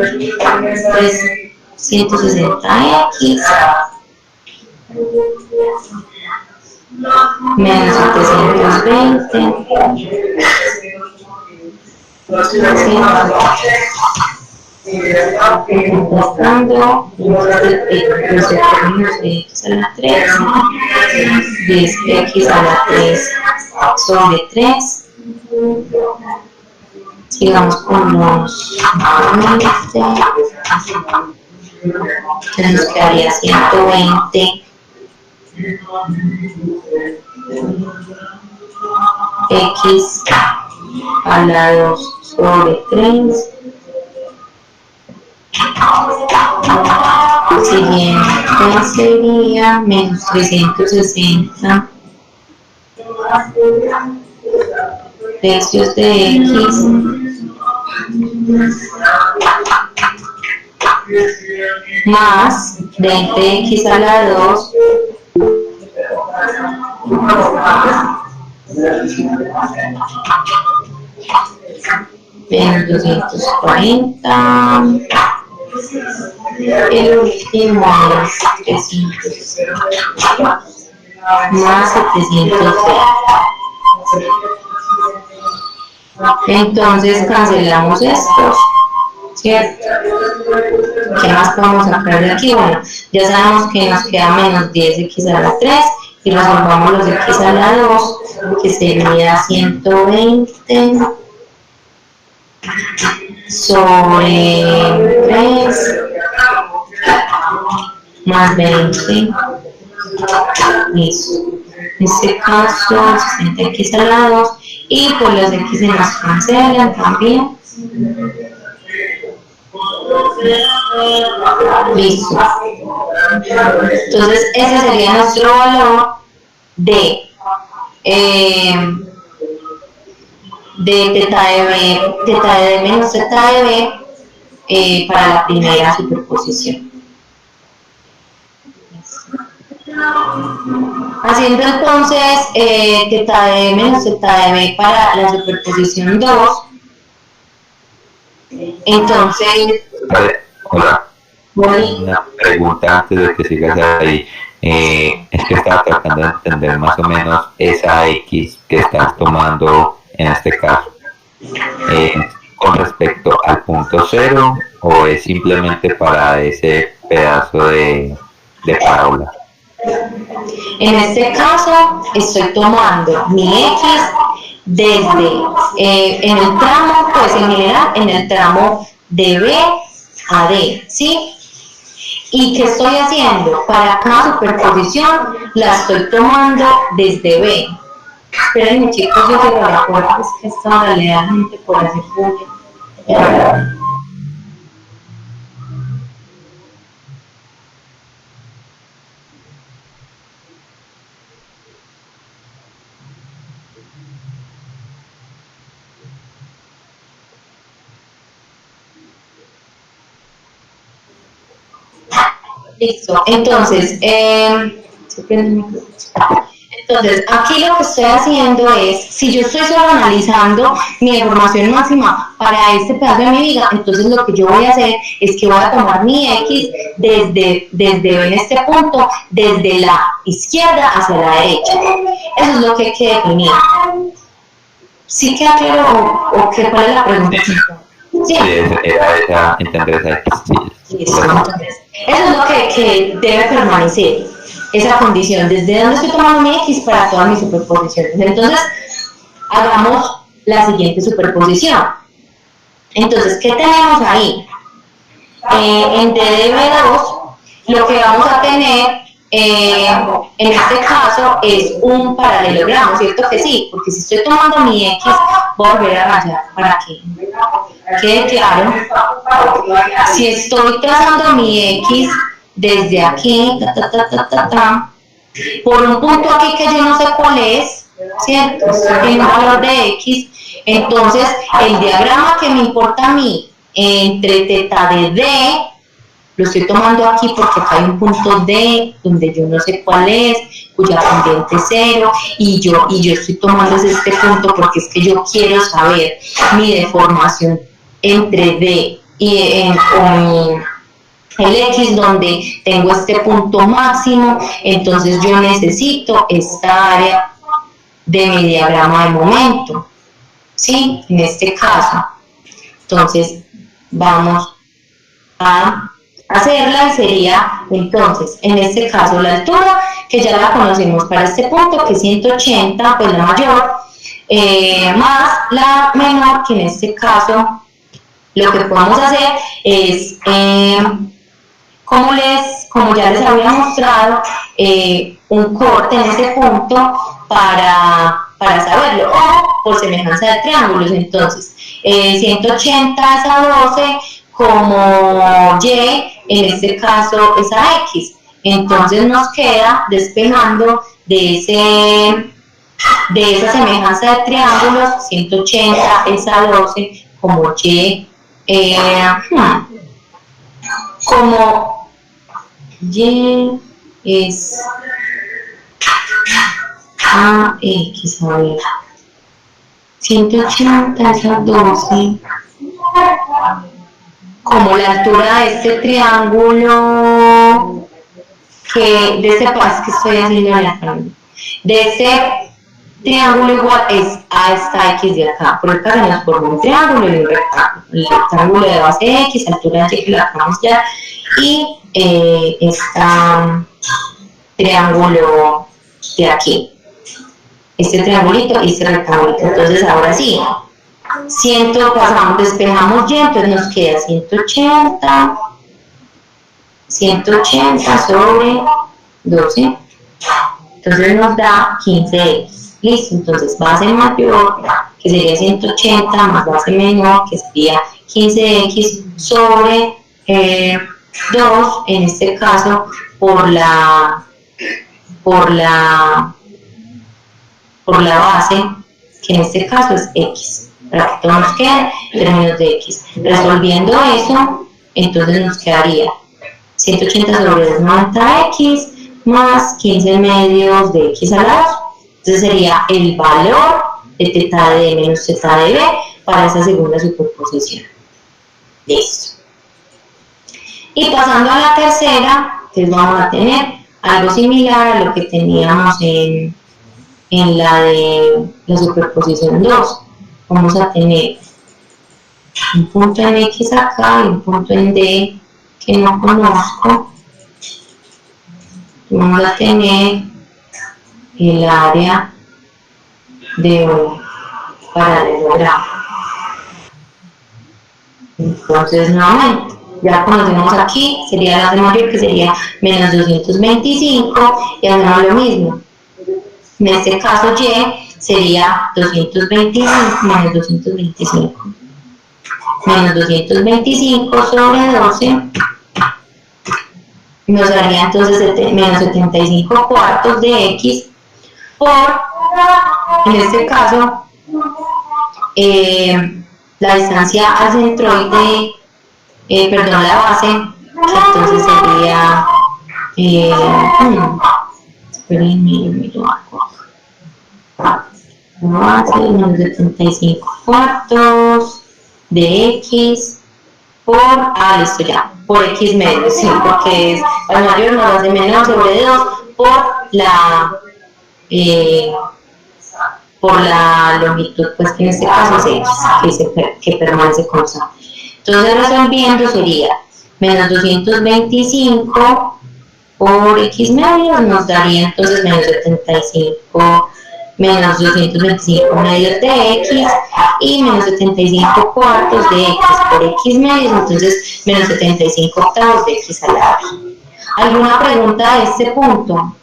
360X menos 720 restando los términos de X a la 3 de X a la 3 sobre 3. Sigamos con los 20, que nos quedaría 120 X a la 2 sobre 3. El siguiente sería menos 360 tercios de X más 20X a la 2 menos 240. El último es 300 más 720. Entonces cancelamos estos, ¿cierto? ¿Qué más podemos sacar de aquí? Bueno, ya sabemos que nos queda menos 10X a la 3 y resolvamos los X a la 2, que sería 120 sobre 3 más 20. Listo. En este caso, 60X a la 2 y pues los X se nos cancelan también. Listo. Entonces, ese sería nuestro valor eh, de teta de B menos teta de B para la primera superposición. Haciendo entonces teta de B menos teta de B para la superposición 2, entonces... Hola. Una pregunta antes de que sigas ahí. Es que estaba tratando de entender más o menos esa X que estás tomando en este caso. Con respecto al punto cero, o es simplemente para ese pedazo de parábola. En este caso estoy tomando mi X desde en el tramo, pues en general en el tramo de B a D, ¿sí? ¿Y qué estoy haciendo? Para cada superposición la estoy tomando desde B. Espérenme chicos, yo quiero la puerta, es que esta hora le da gente por hacer bulla. Listo, entonces, aquí lo que estoy haciendo es, si yo estoy solo analizando mi deformación máxima para este pedazo de mi viga, entonces lo que yo voy a hacer es que voy a tomar mi X desde en este punto, desde la izquierda hacia la derecha. Eso es lo que hay que definir. ¿Sí queda claro o qué, cuál es la pregunta? Sí, era entender esa X. Sí. Entonces, eso es lo que debe permanecer, esa condición, desde donde estoy tomando mi X para todas mis superposiciones. Entonces, hagamos la siguiente superposición. Entonces, ¿qué tenemos ahí? En DDB2, lo que vamos a tener en este caso es un paralelogramo, ¿cierto que sí? Porque si estoy tomando mi X, voy a volver a rayar para que quede claro. Si estoy trazando mi X desde aquí, por un punto aquí que yo no sé cuál es, ¿cierto? En un valor de X, entonces el diagrama que me importa a mí entre teta de D, lo estoy tomando aquí porque acá hay un punto D donde yo no sé cuál es, cuya pendiente es 0, y yo estoy tomando este punto porque es que yo quiero saber mi deformación entre D y el X, donde tengo este punto máximo. Entonces yo necesito esta área de mi diagrama de momento, ¿sí? En este caso. Entonces vamos a hacerla, y sería entonces en este caso la altura, que ya la conocemos para este punto, que es 180, pues la mayor, más la menor, que en este caso lo que podemos hacer es, como ya les había mostrado, un corte en ese punto para saberlo, o por semejanza de triángulos. Entonces 180 es a 12, como Y, en este caso es a X. Entonces nos queda despejando de esa semejanza de triángulos, 180 es a 12, como Y, como Y es a X, a ver, 180 es a 12, como la altura de este triángulo, que de este paso que estoy haciendo en la familia, de este triángulo igual es a esta X de acá. Por acá se nos forma un triángulo y un rectángulo. El rectángulo de base X, altura Y que la sacamos ya, y este triángulo de aquí. Este triangulito y este rectángulo. Entonces ahora sí, pasamos, despejamos Y, entonces nos queda 180 sobre 12, entonces nos da 15X. Listo, entonces base mayor, que sería 180, más base menor, que sería 15X, sobre 2, en este caso, por la, por la, por la base, que en este caso es x, para que todo nos quede en términos de x. Resolviendo eso, entonces nos quedaría 180 sobre 90x más 15 medios de x a la 2. Entonces sería el valor de teta de D menos teta de B para esa segunda superposición. Listo. Y pasando a la tercera, entonces vamos a tener algo similar a lo que teníamos en la de la superposición 2. Vamos a tener un punto en X acá y un punto en D que no conozco. Vamos a tener el área de un paralelogramo. Entonces, nuevamente, ya conocemos aquí, sería la base mayor, que sería menos 225, y hacemos lo mismo. En este caso, Y sería 225 menos 225. Menos 225 sobre 12 nos daría entonces menos 75 cuartos de X por, en este caso, la distancia al centroide, perdón, la base, entonces sería, espérenme, yo miro algo. La base, menos 75 cuartos de X por, listo ya, por X menos, sí, porque es al mayor más de menor sobre 2 por la longitud, pues que en este caso es X, que permanece constante. Entonces resolviendo sería menos 225 por X medios nos daría entonces menos 75 menos 225 medios de X y menos 75 cuartos de X por X medios, entonces menos 75 octavos de X a la B. ¿Alguna pregunta de este punto?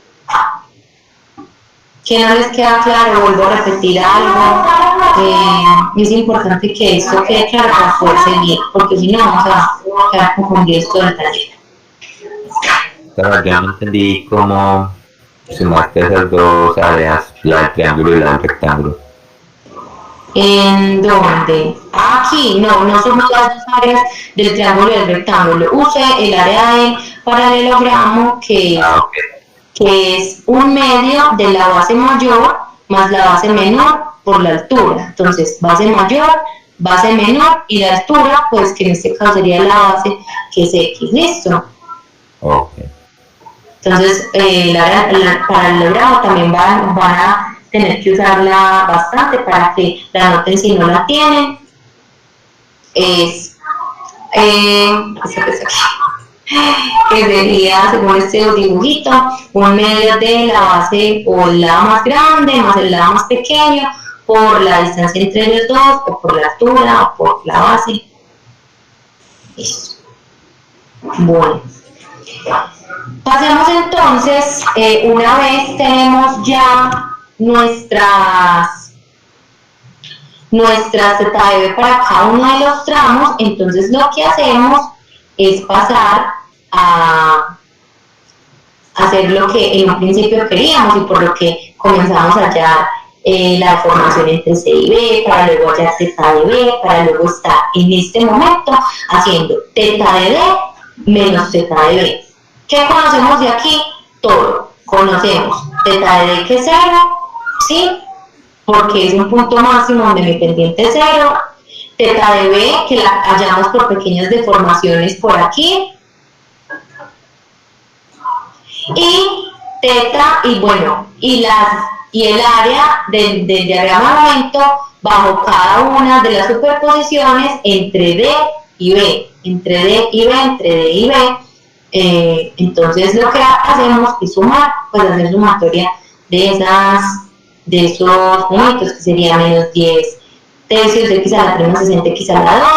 ¿Que no les queda claro? Vuelvo a repetir algo. Es importante que esto quede claro para poder seguir, porque si no vamos a quedar confundidos todo el taller. Pero yo no entendí cómo sumaste esas dos áreas, la del triángulo y la del rectángulo. ¿En dónde? Aquí, no somos las dos áreas del triángulo y del rectángulo. Use el área del paralelogramo, que es un medio de la base mayor más la base menor por la altura. Entonces, base mayor, base menor y la altura, pues que en este caso sería la base, que es X. ¿Listo? Okay. Entonces, el paralelogramo también van a tener que usarla bastante para que la noten si no la tienen. Es que sería, según este dibujito, un medio de la base o el lado más grande más el lado más pequeño por la distancia entre los dos, o por la altura, o por la base. Listo. Bueno. Pasemos entonces, una vez tenemos ya nuestras teta de B para cada uno de los tramos, entonces lo que hacemos es pasar a hacer lo que en un principio queríamos y por lo que comenzamos a hallar la deformación entre C y B, para luego hallar teta de B, para luego estar en este momento haciendo teta de D menos teta de B. ¿Qué conocemos de aquí? Todo. Conocemos teta de D que es 0, ¿sí? Porque es un punto máximo donde mi pendiente es 0. Teta de B, que la hallamos por pequeñas deformaciones por aquí. Y teta, y bueno, y el área del diagrama de momento bajo cada una de las superposiciones entre D y B, entre D y B, entre D y B. Entonces lo que hacemos es sumar, pues hacer sumatoria de esos números, que sería menos 10 tercios de X a la 3 más 60 X a la 2,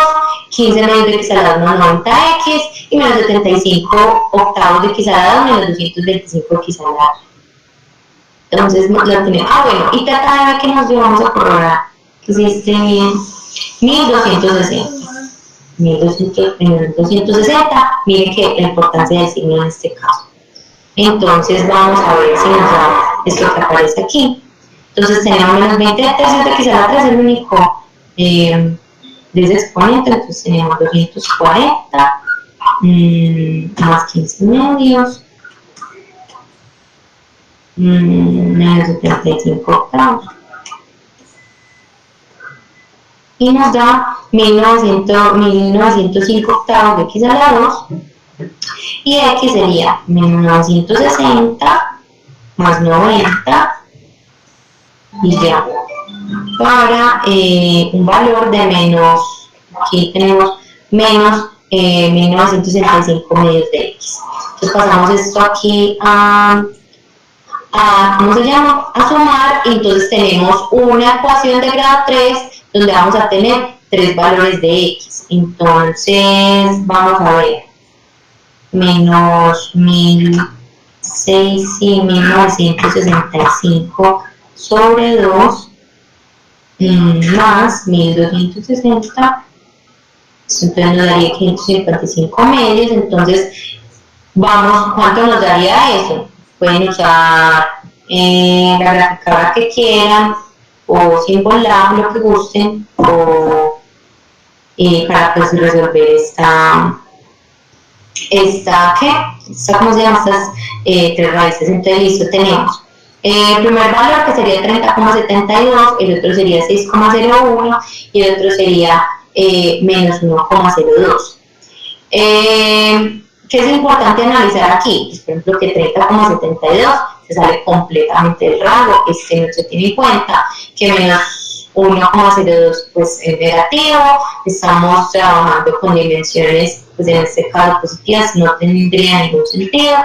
15 medios de X a la 2 más 90 X y menos 75 octavos de X a la 2 menos 225 X a la 2. Entonces lo tenemos. Bueno, y teta de B que nos llevamos a corroborar, que es este 1260. 1260, miren que la importancia del signo en este caso. Entonces vamos a ver si nos da esto que aparece aquí. Entonces tenemos menos 20 tercios de x a la 3, el único de ese exponente, entonces tenemos 240 más 15 medios, menos 75 octavos. Y nos da 1905 octavos de x a la 2, y x sería menos 960 más 90, y ya, para un valor de menos, aquí tenemos menos 1965 medios de x. Entonces pasamos esto aquí a ¿cómo se llama? A sumar, y entonces tenemos una ecuación de grado 3 donde vamos a tener 3 valores de x. Entonces vamos a ver, menos 1965 sobre 2 más 1260, entonces nos daría 555 medios. Entonces vamos, ¿cuánto nos daría eso? Pueden usar la graficadora que quieran o simbolar lo que gusten, o para pues resolver ¿cómo se llama? Estas 3 raíces. Entonces listo, tenemos el primer valor, que sería 30,72, el otro sería 6,01 y el otro sería menos 1,02. ¿Qué es importante analizar aquí? Pues, por ejemplo, que 30,72 se sale completamente del rango, no se tiene en cuenta, que menos 1,02 pues es negativo, estamos trabajando con dimensiones, pues en este caso positivas, no tendría ningún sentido.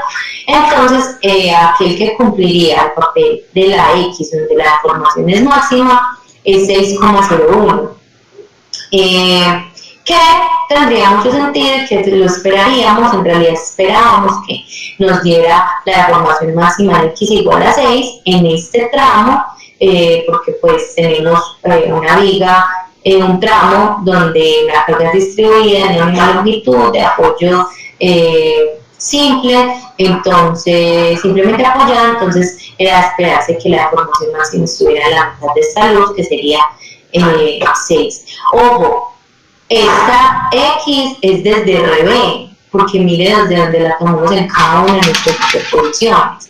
Entonces, aquel que cumpliría el papel de la X, donde la deformación es máxima, es 6,01. Que tendría mucho sentido y que lo esperaríamos, en realidad esperábamos que nos diera la deformación máxima de x igual a 6 en este tramo, porque pues tenemos una viga en un tramo donde la carga es distribuida en una longitud de apoyo simple, entonces simplemente apoyada, entonces era esperarse que la deformación máxima estuviera en la mitad de esta luz, que sería 6. Ojo, esta X es desde revés, porque mire desde donde la tomamos en cada una de nuestras superposiciones.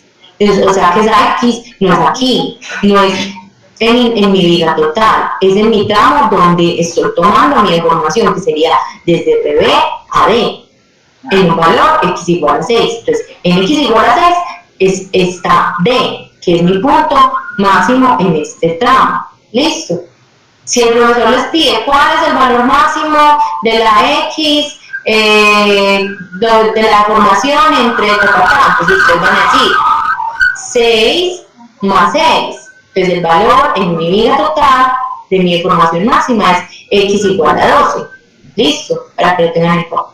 O sea que esa X no es aquí, no es en mi viga total, es en mi tramo donde estoy tomando mi deformación, que sería desde revés a D, en un valor X igual a 6. Entonces, en X igual a 6 está D, que es mi punto máximo en este tramo. ¿Listo? Si el profesor les pide cuál es el valor máximo de la X, de la formación entre entonces ustedes van a decir 6 más 6. Entonces el valor en mi viga total de mi deformación máxima es X igual a 12. Listo, para que lo tengan en cuenta.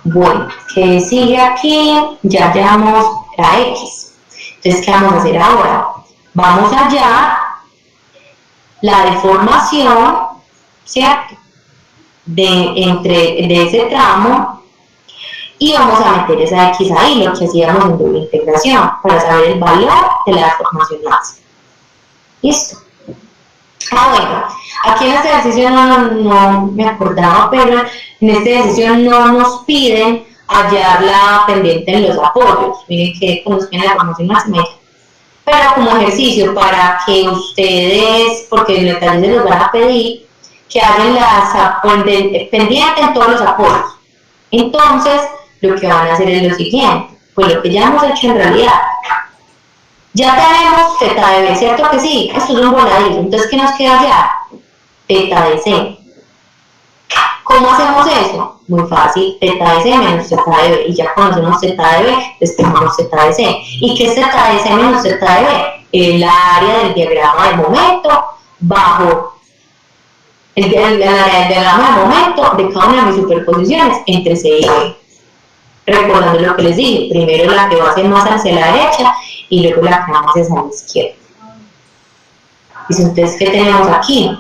Bueno, ¿qué sigue aquí? Ya llevamos la X. Entonces, ¿qué vamos a hacer ahora? Vamos a hallar la deformación, ¿cierto? De ese tramo, y vamos a meter esa X ahí, lo que hacíamos en doble integración, para saber el valor de la deformación máxima. ¿Listo? Bueno, aquí en este ejercicio no me acordaba, pero en este ejercicio no nos piden hallar la pendiente en los apoyos. Miren que conozcan la deformación máxima. Pero como ejercicio para que ustedes, porque en detalle se los van a pedir, que hagan la pendiente en todos los apoyos. Entonces, lo que van a hacer es lo siguiente, pues lo que ya hemos hecho en realidad. Ya tenemos teta de B, ¿cierto que sí? Esto es un voladillo, entonces ¿qué nos queda ya? Teta de C. ¿Cómo hacemos eso? Muy fácil, teta de C menos teta de B, y ya conocemos teta de B, despejamos teta de C. ¿Y qué es teta de C menos teta de B? El área del diagrama del momento bajo el área del diagrama del momento de cada una de mis superposiciones entre C y B. Recordando lo que les dije, primero la que va a ser más hacia la derecha y luego la que va más hacia la izquierda. Y entonces, ¿qué tenemos aquí?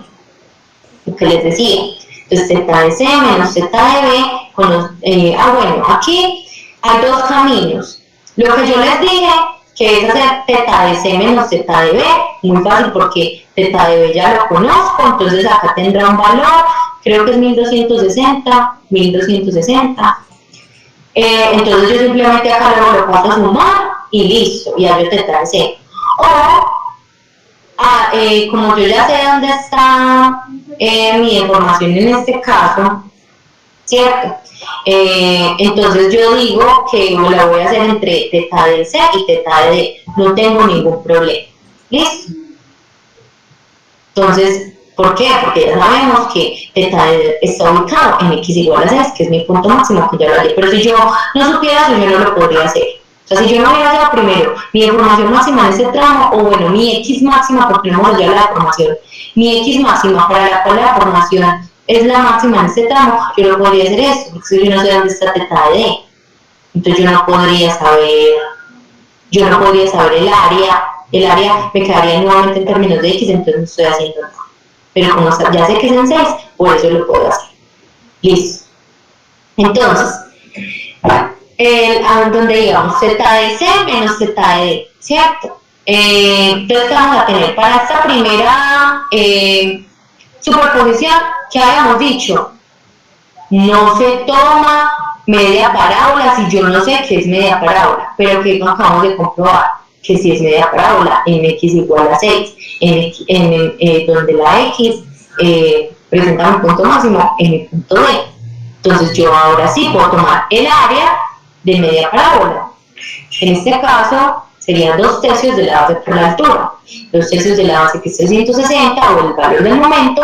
Lo que les decía. Entonces, teta de C menos teta de B con los, bueno, aquí hay dos caminos. Lo que yo les dije, que es hacer teta de C menos teta de B, muy fácil porque teta de B ya lo conozco, entonces acá tendrá un valor, creo que es 1260, 1260. Entonces yo simplemente acá lo paso a sumar y listo, y hallo teta de C. O, como yo ya sé dónde está mi información en este caso, ¿cierto? Entonces yo digo que la voy a hacer entre teta de C y teta de D, no tengo ningún problema. ¿Listo? Entonces, ¿por qué? Porque ya sabemos que teta de D está ubicado en x igual a 6, que es mi punto máximo, que ya lo haré. Pero si yo no supiera eso, yo no lo podría hacer. O sea, si yo no hubiera dado primero mi información máxima en este tramo, o bueno, mi x máxima, porque no hemos ya la deformación, mi x máxima para la cual la deformación es la máxima en este tramo, yo no podría hacer eso, porque yo no sé dónde está teta de D. Entonces yo no podría saber el área me quedaría nuevamente en términos de x, entonces no estoy haciendo nada. Pero como ya sé que es en 6, por eso lo puedo hacer. Listo. Entonces, a donde digamos teta de C menos teta de D, ¿cierto? Entonces, ¿qué vamos a tener? Para esta primera superposición, que habíamos dicho, no se toma media parábola si yo no sé qué es media parábola, pero que acabamos de comprobar que si es media parábola en x igual a 6, donde la x presenta un punto máximo en el punto D. Entonces yo ahora sí puedo tomar el área de media parábola. En este caso serían 2/3 de la base por la altura, 2/3 de la base que es 360 o el valor del momento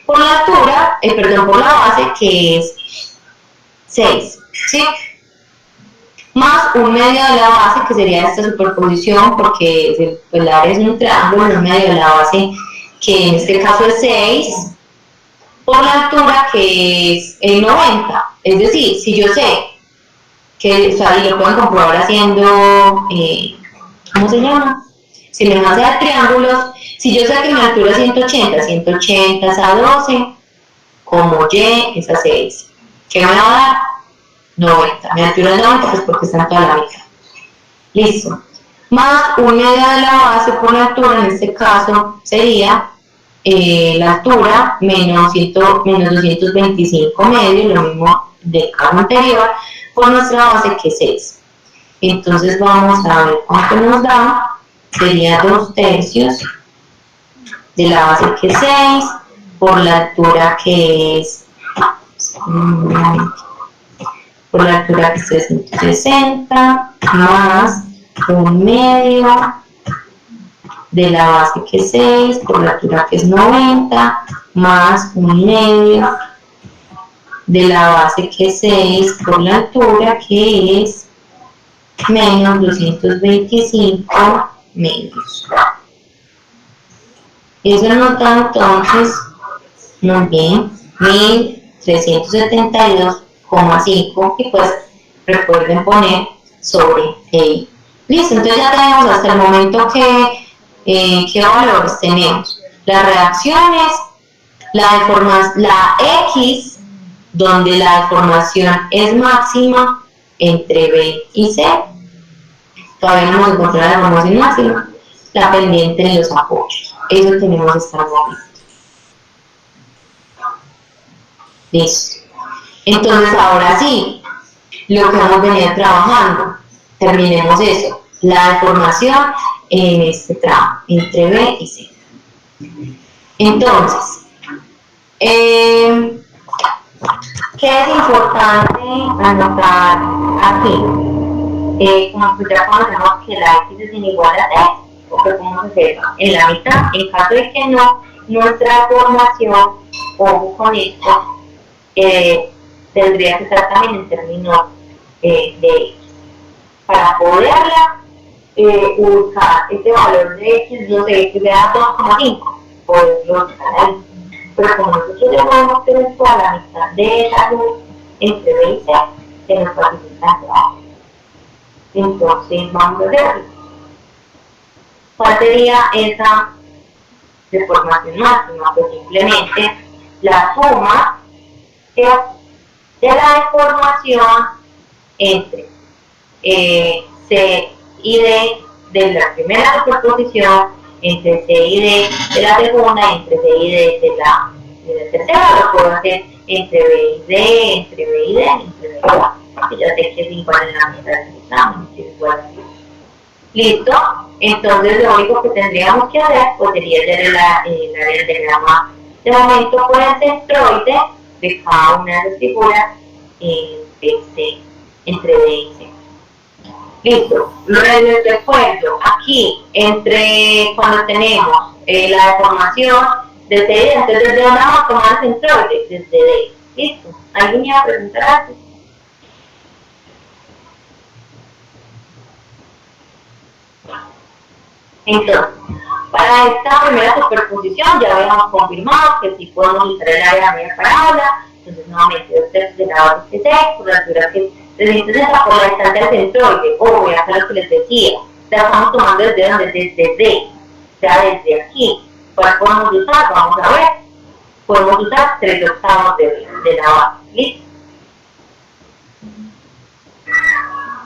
por la altura, por la base que es 6, ¿sí? Más 1/2 de la base que sería esta superposición porque el área es un triángulo, 1/2 de la base que en este caso es 6 por la altura que es 90. Es decir, si yo sé que, o sea, y lo pueden comprobar haciendo, ¿cómo se llama? Semejanza de triángulos. Si yo sé que mi altura es 180, 180 es a 12, como y es a 6. ¿Qué me va a dar? 90. Mi altura es 90, pues porque está en toda la mitad. Listo. Más 1/2 de la base por la altura, en este caso sería la altura menos 225 medios, lo mismo del caso anterior, por nuestra base que es 6. Entonces vamos a ver cuánto nos da. Sería 2/3 de la base que es 6 por la altura que es 360 más 1/2 de la base que es 6 por la altura que es 90 más 1/2 de la base que es 6 por la altura que es menos 225 medios. Eso nos da entonces, muy bien, 1372,5 y pues recuerden poner sobre E. Listo, entonces ya tenemos hasta el momento qué valores tenemos. Las reacciones, la X, donde la deformación es máxima entre B y C. Todavía no hemos encontrado la deformación máxima. La pendiente de los apoyos. Eso tenemos hasta el momento. Listo. Entonces ahora sí, lo que hemos venido trabajando, terminemos eso. La deformación en este tramo, entre B y C. Entonces, ¿qué es importante anotar aquí? Como que ya conocemos que la X es igual a 3, o que como se sepa, en la mitad, en caso de que no, nuestra deformación, ojo con esto, tendría que estar también en términos de X. Para poderla ubicar este valor de X, no sé, que le da 2,5, podemos ubicar ahí. Pero como nosotros ya podemos tener toda la mitad de esa luz entre B y C, se nos facilita el trabajo. Entonces vamos a verlo. ¿Cuál sería esa deformación máxima? Pues simplemente la suma de la deformación entre C y D de la primera superposición, entre C y D de la segunda, entre C y D de la tercera. Lo puedo hacer entre B y D, entre B y D, entre B y D, porque ya sé que es igual en la mitad del examen, que es igual. Listo, entonces lo único que tendríamos que hacer pues sería hacer el área del diagrama de momento por el centroide de cada una de las figuras entre D y C. Listo, les recuerdo aquí entre cuando tenemos la deformación de D, entonces desde dónde vamos a tomar el centroide, desde D. Listo, ¿alguien iba a preguntar algo? Entonces, para esta primera superposición ya habíamos confirmado que sí podemos usar el área de media parábola. Entonces nuevamente 2 tercios de la base que C por la altura que 360 por la distancia del centroide. O voy a hacer lo que les decía, la estamos tomando desde donde, desde D, o sea desde aquí. ¿Cuál podemos usar? Vamos a ver. Podemos usar 3/8 de la base. ¿Listo?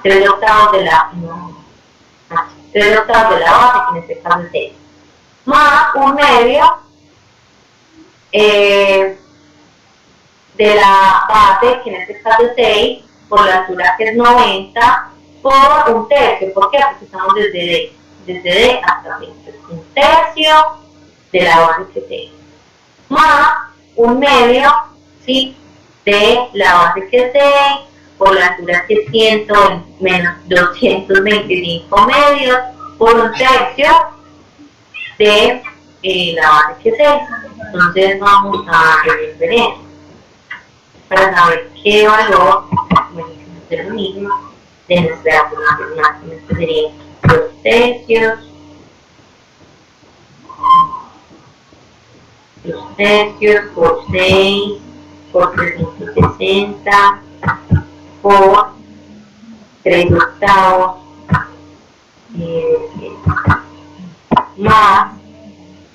3/8 de la... No. 3/8 de la base, que en este caso es 6, más 1/2 de la base, que en este caso es 6, por la altura que es 90, por 1/3. ¿Por qué? Porque estamos desde D hasta 6. 1/3 de la base que es 6, más 1/2, ¿sí?, de la base que es 6, por la altura que es 100 menos 225 medios, por 1/3 de la base que es 6. Entonces vamos a resolver esto para saber qué valor, bueno, es lo mismo, de nuestra formación máxima. Esto sería 2/3 por 6 por 360 por 3/8 más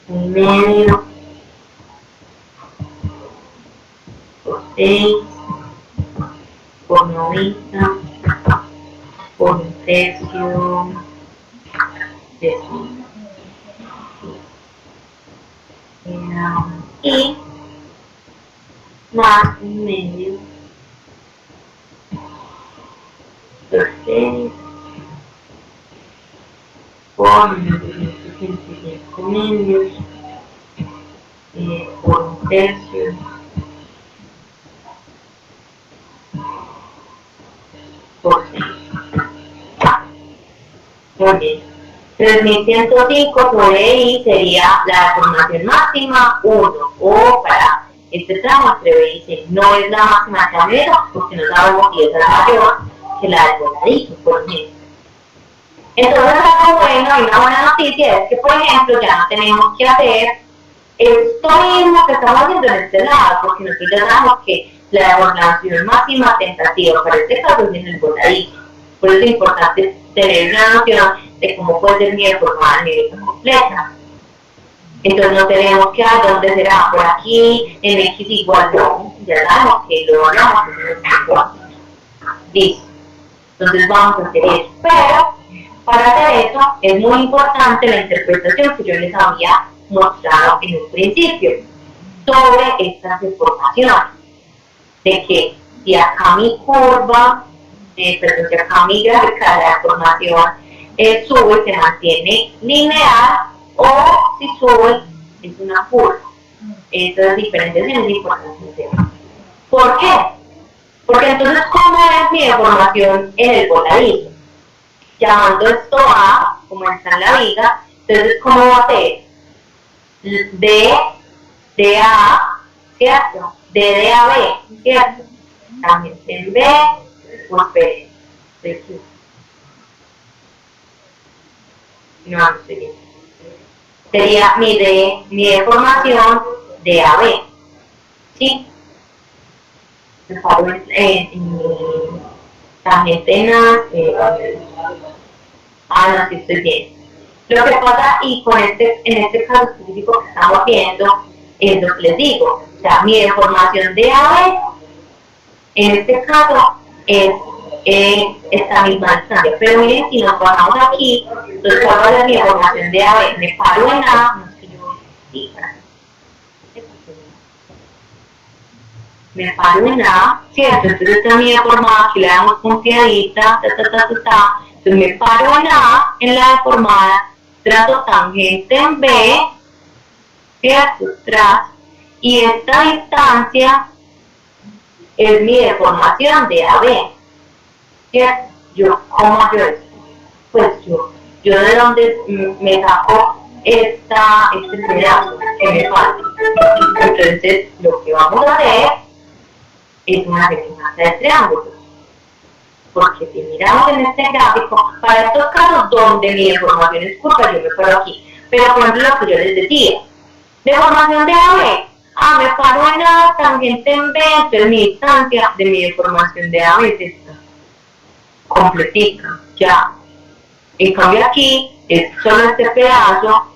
1/2 por 6 por 90 por 1/3 de 5. Y más 1/2 por 6 por 125 medios por 1/3 por 6. Muy bien. 3105 sobre I sería la deformación máxima 1, o para este tramo entre B y C. No es la máxima cambiera porque no sabemos si esa es mayor que la del voladito, por ejemplo. Entonces, algo bueno y una buena noticia es que, por ejemplo, ya no tenemos que hacer esto mismo que estamos haciendo en este lado, porque nosotros ya sabemos que la deformación máxima tentativa para este caso es en el voladito. Por eso es importante tener una noción de cómo puede ser mi deformada en mi vida completa. Entonces no tenemos que ver dónde será, por aquí, en X igual, no, ya sabemos que lo hablamos en este caso. Listo. Entonces vamos a hacer eso. Pero para hacer eso es muy importante la interpretación que yo les había mostrado en un principio sobre estas deformaciones. De que si acá mi curva, si acá mi gráfica de la deformación sube, se mantiene lineal, o si sube, es una curva. Estas diferenciaciones es importante. ¿Por qué? Porque entonces, ¿cómo es mi deformación en el voladito? Llamando esto A, como está en la viga, entonces, ¿cómo va a ser? De A, ¿cierto? De A a B, ¿cierto? También en B, pues B, no, sería mi deformación de A a B, ¿sí? Tangente en A, no, sí estoy bien. Lo que pasa, y con en este caso específico que estamos viendo, es lo que les digo, o sea, mi deformación de A a B, en este caso, es esta misma distancia. Pero miren, si nos bajamos aquí, entonces ¿cuál va a ser mi información de AB? Me paro en A, no es que yo sí, me paro en A, ¿cierto? Entonces esta es mi deformada, aquí la damos punteadita, entonces me paro en A, en la deformada, trazo tangente en B, ¿cierto? Y esta distancia es mi deformación de AB, ¿cierto? ¿Cómo hago esto? Pues yo de donde me saco este pedazo que me falta. Entonces, lo que vamos a hacer es una semejanza de triángulos. Porque si miramos en este gráfico, para estos casos donde mi deformación es curva, yo me paro aquí. Pero por ejemplo, lo que yo les decía, deformación de AB, me paro en A, tangente en B, entonces mi distancia de mi deformación de AB es esta, completica, ya. En cambio aquí es solo este pedazo,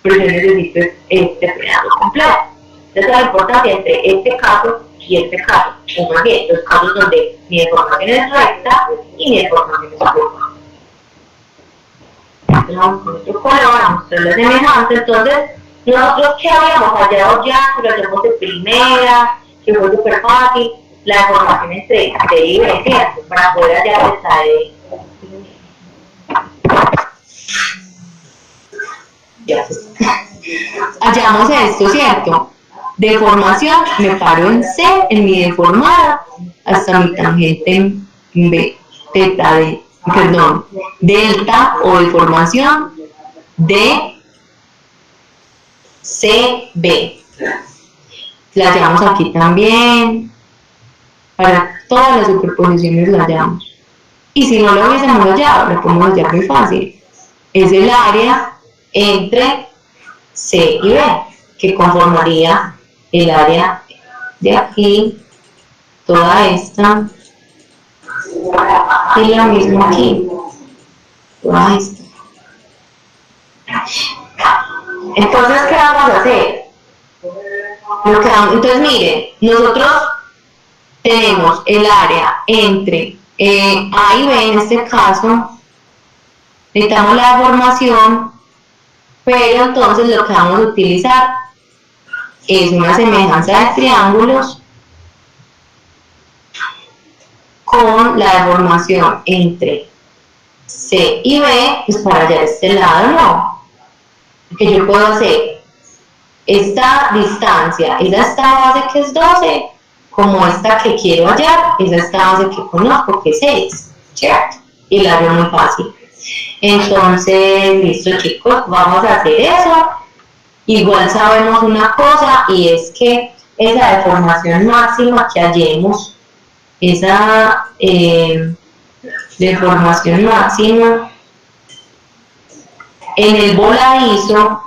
pero yo necesito este pedazo completo. Esa es la importancia entre este caso y este caso. Como que los casos donde mi deformación es recta y mi deformación es curva. Vamos con otro color, vamos a mostrar la semejanza. Entonces, nosotros que habíamos fallado ya, que lo hacemos de primera, que fue súper fácil, la deformación entre D y B, ¿cierto? Para poder hallar esta D. Ya. Hallamos esto, ¿cierto? Deformación, me paro en C, en mi deformada, hasta mi tangente en B, delta o deformación de CB. La hallamos aquí también, para todas las superposiciones la hallamos. Y si no lo hubiésemos hallado, lo podemos hallar muy fácil. Es el área entre C y B, que conformaría el área de aquí, toda esta, y la misma aquí, toda esta. Entonces, ¿qué vamos a hacer? Entonces, miren, nosotros tenemos el área entre A y B, en este caso, necesitamos la deformación, pero entonces lo que vamos a utilizar es una semejanza de triángulos con la deformación entre C y B, pues para hallar este lado, ¿no? Que yo puedo hacer esta distancia, esta base que es 12, como esta que quiero hallar, esta base que conozco que es 6, ¿cierto? Y la hallo muy fácil. Entonces, listo chicos, vamos a hacer eso. Igual sabemos una cosa, y es que esa deformación máxima que hallemos, esa deformación máxima en el voladizo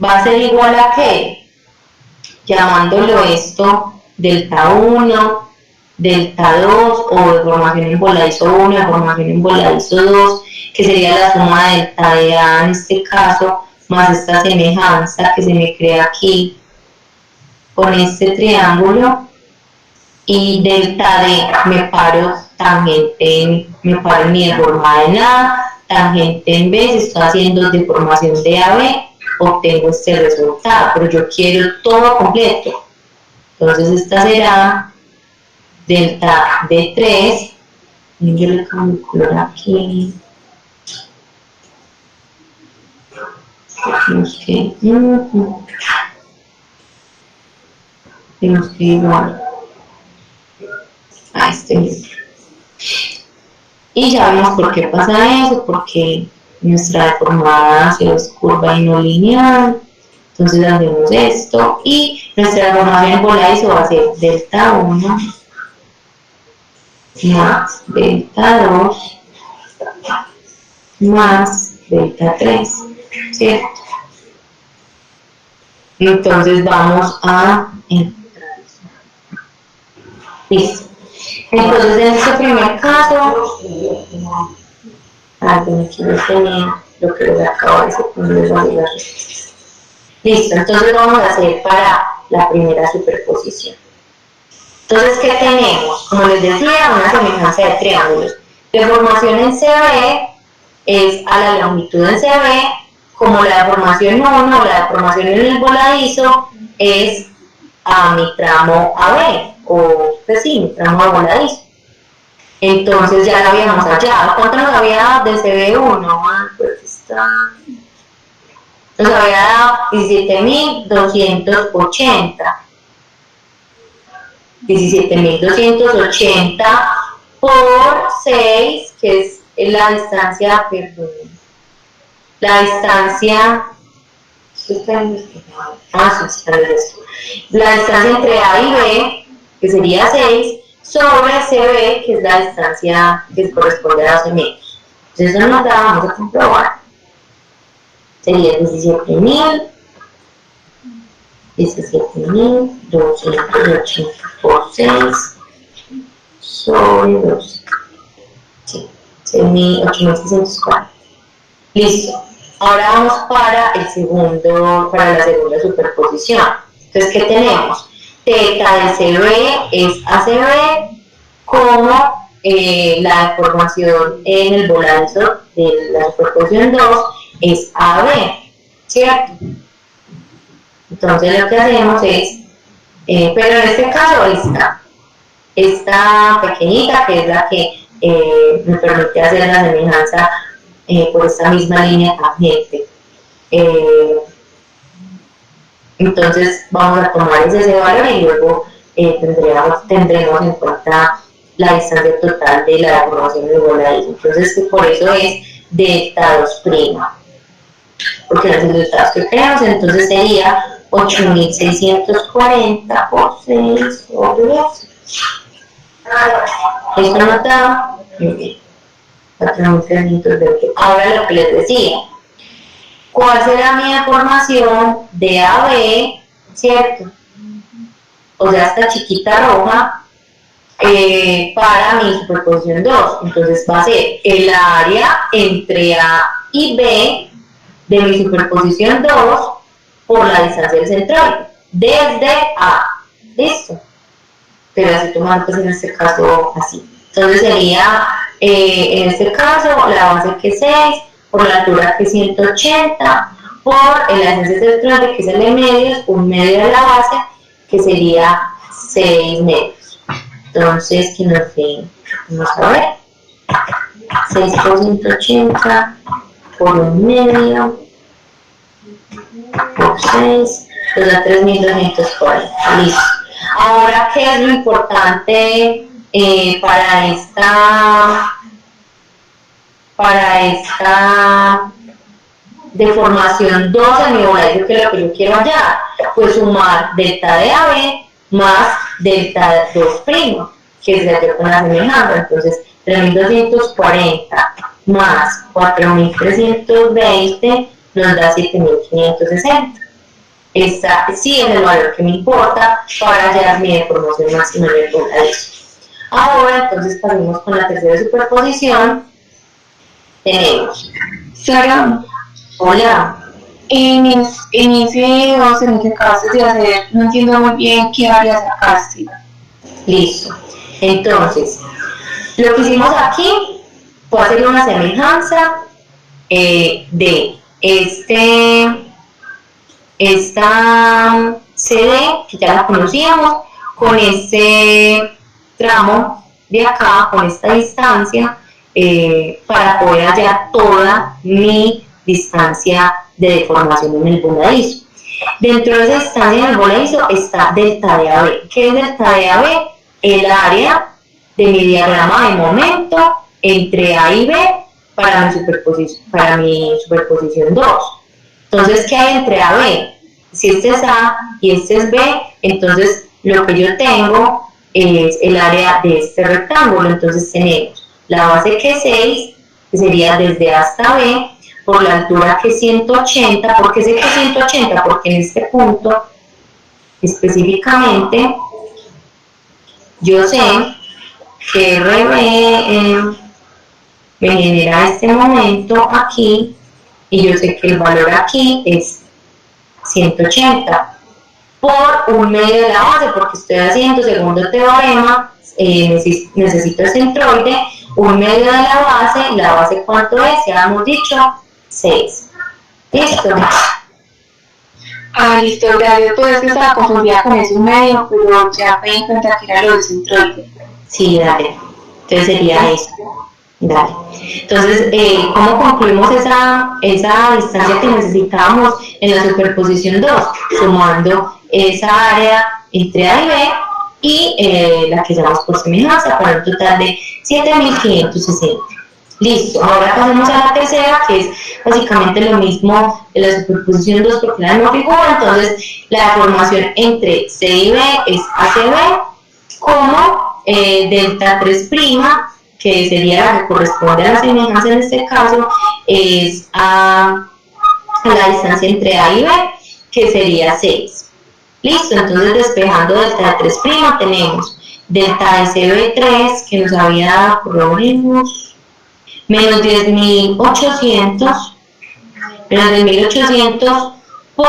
va a ser igual a ¿qué? Llamándolo esto delta 1, delta 2, o deformación en voladizo 1, deformación en voladizo 2, que sería la suma de delta de A en este caso, más esta semejanza que se me crea aquí con este triángulo, y delta D me paro tangente, me paro en mi deformada en A, tangente en B, si estoy haciendo deformación de AB, obtengo este resultado, pero yo quiero todo completo. Entonces esta será delta D3, yo le cambio el color aquí, tenemos que igual a este mismo. Y ya vemos por qué pasa eso, porque nuestra deformada es curva y no lineal. Entonces hacemos esto, y nuestra deformación en voladizo va a ser delta 1 más delta 2 más delta 3, ¿cierto? Entonces vamos a entrar. Listo. Entonces en este primer caso, aquí les tenía lo que les acabo de decir. Listo, entonces vamos a hacer para la primera superposición. Entonces, ¿qué tenemos? Como les decía, una semejanza de triángulos. Deformación en CB es a la longitud en CB, como la deformación 1, la deformación en el voladizo es a mi tramo AB, o pues sí, mi tramo de voladizo. Entonces ya lo habíamos hallado. ¿Cuánto nos había dado de CB1? Pues está... Nos había dado 17.280. 17.280 por 6, que es la distancia, perdón, la distancia, la distancia entre A y B, que sería 6, sobre CB, que es la distancia que corresponde a 12 metros. Entonces eso nos da, vamos a comprobar, sería 17.280 por 6 sobre 12. Sí, 6.840. Listo. Ahora vamos para la segunda superposición. Entonces, ¿qué tenemos? Teta de CB es ACB, como la deformación en el voladizo de la superposición 2 es AB, ¿cierto? Entonces lo que hacemos es, pero en este caso esta pequeñita, que es la que me permite hacer la semejanza por esta misma línea tangente. Entonces vamos a tomar ese valor y luego tendremos en cuenta la distancia total de la deformación del voladizo. Entonces por eso es delta 2', porque los resultados que creamos, entonces sería 8.640 por 6 sobre 12. ¿Esto anotado? Muy bien. 4.320. Ahora lo que les decía. ¿Cuál será mi deformación de AB, cierto? O sea, esta chiquita roja para mi superposición 2. Entonces va a ser el área entre A y B de mi superposición 2 por la distancia del centroide, desde A. ¿Listo? Pero así tomando pues en este caso así. Entonces sería, en este caso, la base que es 6, por la altura que es 180, por la distancia del centroide que es el de medios, un medio de la base, que sería 6 metros. Entonces, que nos dé, vamos a ver, 6 por 180 por un medio por 6, nos da 3.240. Listo. Ahora, ¿qué es lo importante para esta deformación 2 en mi voladizo, que es lo que yo quiero hallar? Pues sumar delta de AB más delta 2', que se hace con la semejanza. Entonces, 3.240 más 4.320 nos da 7.560. Esta sí es el valor que me importa para hallar mi deformación máxima del voladizo. Ahora, entonces, pasemos con la tercera superposición. Tenemos Sara, hola. en ese caso de hacer, no entiendo muy bien qué área sacaste. Listo. Entonces, lo que hicimos aquí fue hacer una semejanza de esta CD, que ya la conocíamos, con este tramo de acá, con esta distancia, para poder hallar toda mi distancia de deformación en el voladizo. Dentro de esa distancia en el voladizo está delta de AB. ¿Qué es delta de AB? El área de mi diagrama de momento entre A y B para mi superposición 2. Entonces, ¿qué hay entre A y B? Si este es A y este es B, entonces lo que yo tengo es el área de este rectángulo. Entonces tenemos la base que es 6, que sería desde A hasta B, por la altura que es 180. ¿Por qué sé que es 180? Porque en este punto específicamente yo sé que RB me genera este momento aquí, y yo sé que el valor aquí es 180. por un medio de la base, porque estoy haciendo segundo teorema, necesito el centroide, un medio de la base ¿cuánto es? Ya hemos dicho 6. ¿Listo? Listo, gracias. Pues que estaba confundida con ese medio, pero ya me di cuenta que era lo del centroide. Sí, dale. Entonces sería eso. Dale. Entonces, ¿cómo concluimos esa distancia que necesitábamos en la superposición 2? Sumando esa área entre A y B y la que llamamos por semejanza para un total de 7.560. Listo, ahora pasamos a la tercera, que es básicamente lo mismo de la superposición 2 porque la misma figura. Entonces, la deformación entre C y B es ACB, como delta 3', que sería la que corresponde a la semejanza en este caso, es a la distancia entre A y B, que sería 6. Listo, entonces despejando delta 3', tenemos delta SB3, que nos había dado, por lo menos, menos 10.800 por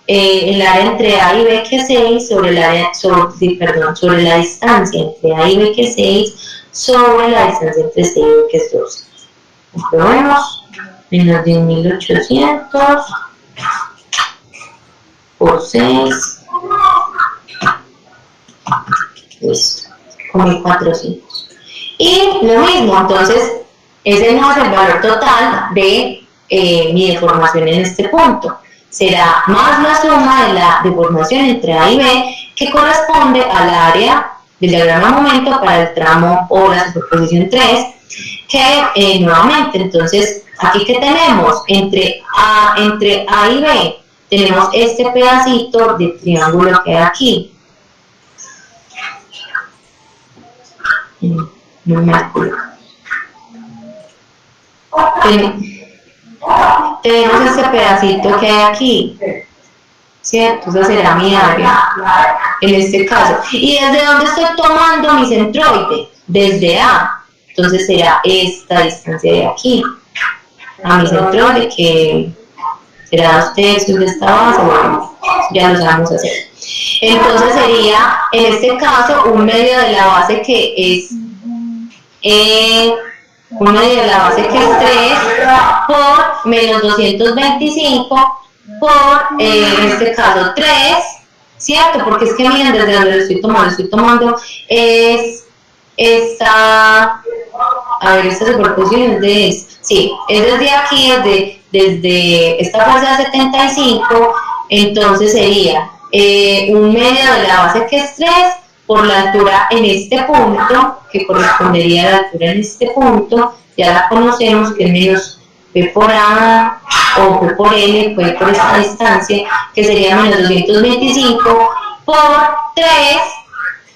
el área entre A y B, que es 6, sobre la distancia entre A y B, que es 6, sobre la distancia entre C y B, que es 12. Lo vemos, menos 10.800 por 6, listo, con 1.400. Y lo mismo, entonces, ese no es el valor total de mi deformación en este punto. Será más la suma de la deformación entre A y B, que corresponde al área del diagrama de momento para el tramo o la superposición 3, que nuevamente, entonces, aquí que tenemos entre A y B, tenemos este pedacito de triángulo que hay aquí. No me acuerdo. Tenemos este pedacito que hay aquí, ¿cierto? Esa será mi área en este caso. ¿Y desde dónde estoy tomando mi centroide? Desde A. Entonces será esta distancia de aquí a mi centroide, que será 2/3 de esta base. Bueno, ya lo sabemos hacer. Entonces sería, en este caso, un medio de la base que es un medio de la base que es 3 por menos 225 por, en este caso, 3, ¿cierto? Porque es que miren desde donde lo estoy tomando es esta, a ver, esta superposición es de, sí, es desde aquí, desde esta fuerza de 75, entonces sería un medio de la base que es 3 por la altura en este punto, que correspondería a la altura en este punto, ya la conocemos, que es menos P por A o P por L, pues por esta distancia, que sería menos 225 por 3,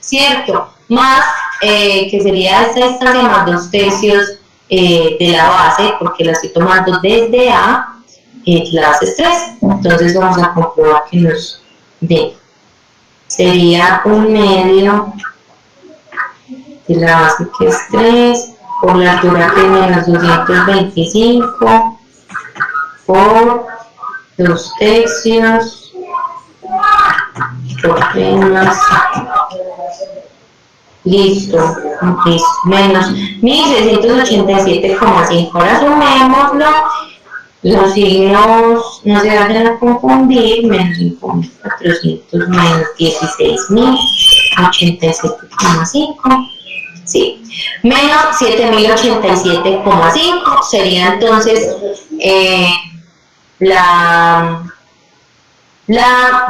¿cierto? Más, que sería esta distancia más 2/3 de la base, porque la estoy tomando desde A, la base es 3, entonces vamos a comprobar que nos dé. Sería un medio de la base que es 3 por la altura que es menos 225 por 2/3 por 3 más, listo, menos 1.687,5. Ahora sumémoslo. Los signos no se vayan a confundir, menos 5.400 menos 16.087,5, sí, menos 7.087,5 sería entonces la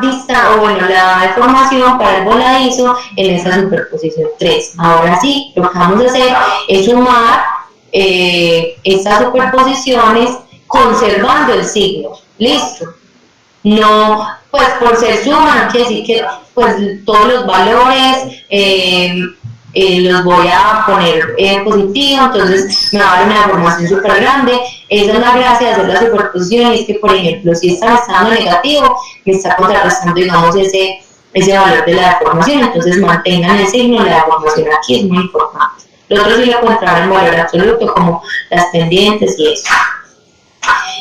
deformación para el voladizo en esa superposición 3. Ahora sí, lo que vamos a hacer es sumar estas superposiciones conservando el signo, listo. No, pues por ser suma, no quiere decir que pues todos los valores los voy a poner positivo, entonces me va a dar una deformación súper grande. Esa es la gracia de hacer la superposición, y es que, por ejemplo, si está estando negativo, me está contrarrestando, digamos, ese valor de la deformación, entonces mantengan el signo, la deformación aquí es muy importante. Lo otro sí lo encontrarán en valor absoluto, como las pendientes y eso.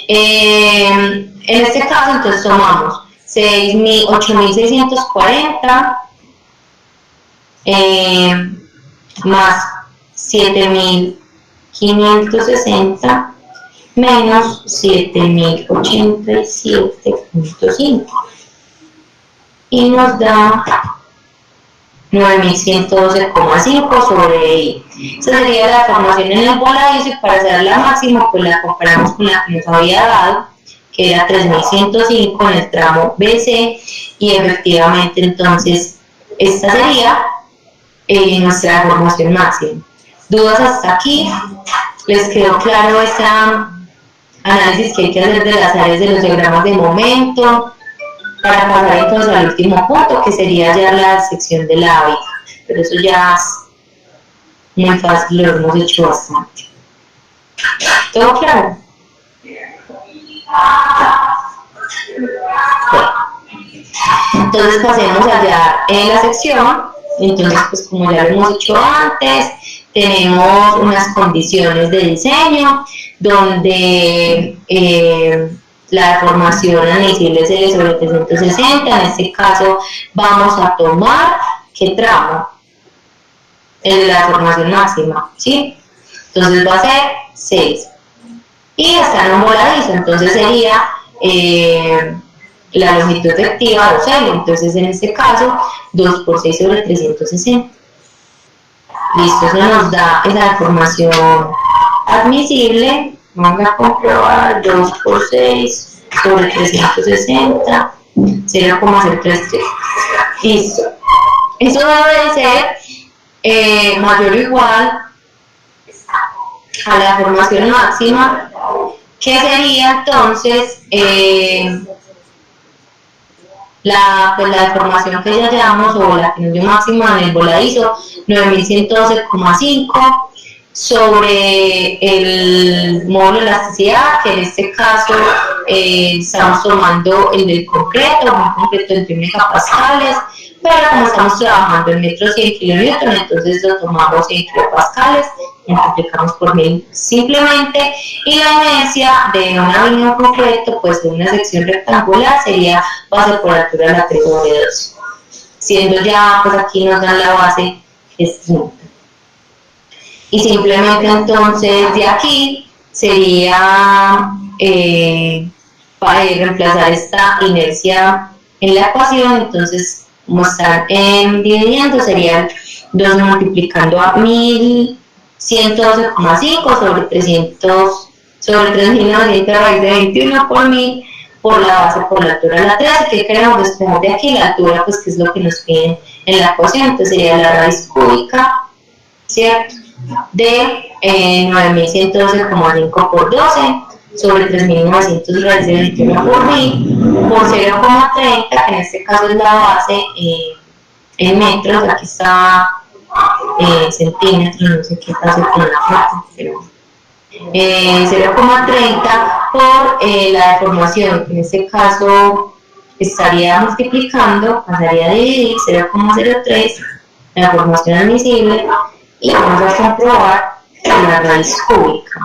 En este caso, entonces tomamos 8.640 más 7.560 menos 7.087.5 y nos da 9.112,5 sobre I. Esa sería la formación en el voladizo y para hacer la máxima pues la comparamos con la que nos había dado, que era 3.105 en el tramo BC y efectivamente entonces esta sería nuestra formación máxima. ¿Dudas hasta aquí? ¿Les quedó claro este análisis que hay que hacer de las áreas de los diagramas de momento? Para pasar entonces al último punto, que sería ya la sección de la hábitat, pero eso ya es muy fácil, lo hemos hecho bastante. ¿Todo claro? Bueno, entonces pasemos allá en la sección. Entonces, pues como ya lo hemos hecho antes, tenemos unas condiciones de diseño donde la deformación admisible es L sobre 360. En este caso vamos a tomar ¿qué tramo? El de la deformación máxima, ¿sí? Entonces va a ser 6 y está en un voladizo, entonces sería la longitud efectiva 2L, entonces en este caso 2 por 6 sobre 360. Listo, eso nos da esa deformación admisible. Vamos a comprobar 2 por 6 sobre 360, 0,033. Listo. Eso debe ser mayor o igual a la deformación máxima, que sería entonces la deformación que ya llevamos o la que nos dio máxima en el voladizo, 9.112,5 sobre el módulo de elasticidad, que en este caso estamos tomando el del concreto, un concreto en 3 megapascales, pero como estamos trabajando en metros 100 kilonewton, entonces lo tomamos en kilopascales, multiplicamos por 1000 simplemente, y la inercia de una línea concreto, pues de una sección rectangular, sería base por altura de la 3 sobre 2, siendo ya, pues aquí nos dan la base que es 30. Y simplemente entonces de aquí sería para reemplazar esta inercia en la ecuación, entonces como están dividiendo serían 2 multiplicando a 1.112,5 sobre 300 sobre 3.900 raíz de 21 por 1000 por la base por la altura de la 3, que queremos despejar de aquí la altura, pues que es lo que nos piden en la ecuación, entonces sería la raíz cúbica, ¿cierto? De 9.112,5 por 12 sobre 3.900 raíz de 21 por 1000 por 0,30, que en este caso es la base en metros, aquí está centímetros, no sé qué pasa con la foto, pero 0,30 por la deformación, que en este caso estaría multiplicando, pasaría a dividir 0,03 la deformación admisible y vamos a comprobar la raíz cúbica,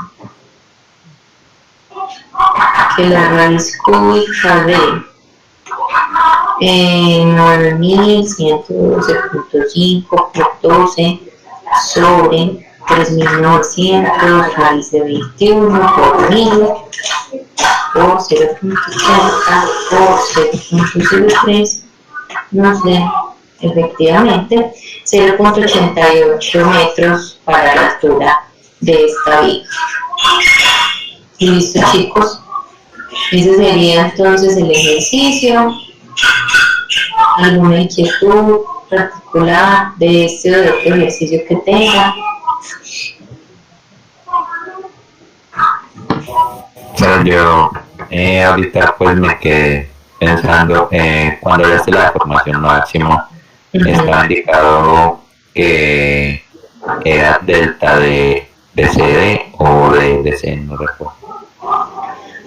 que la raíz cúbica de 9.112,5 por 12 sobre 3.900 raíz de 21 por 1000 por 0,80 por 0,03 nos da efectivamente 0,88 metros para la altura de esta viga. Listo, chicos, ese sería entonces el ejercicio. ¿Alguna inquietud particular de este o de otro ejercicio que tenga? Pero yo ahorita pues me quedé pensando cuando ya esté la formación máxima, estaba indicado que era delta de CD o de DC, no recuerdo.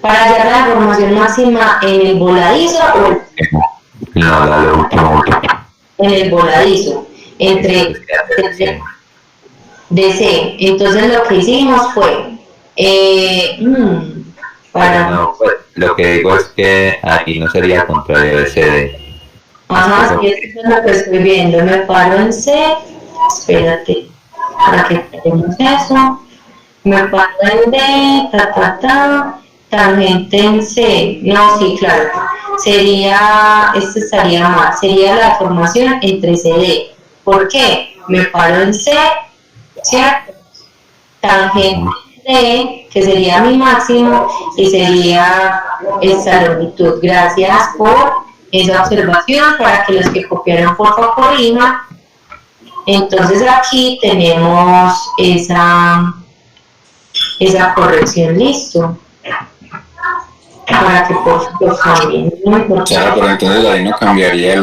Para hallar la formación máxima en el voladizo o no, la de último. en el voladizo entre DC. Entonces lo que hicimos fue para... no, pues, lo que digo es que ahí no sería contrario de CD. Ajá, sí, eso es lo que estoy viendo. Me paro en C, espérate, para que tenemos eso. Me paro en D, tangente en C. No, sí, claro. Sería, este estaría mal, sería la deformación entre CD. ¿Por qué? Me paro en C, ¿cierto? Tangente D, que sería mi máximo, y sería esta longitud. Gracias por esa observación, para que los que copiaron por favor corrijan. Entonces aquí tenemos esa corrección, listo. Para que por favor cambien. O sea, pero entonces ahí no cambiaría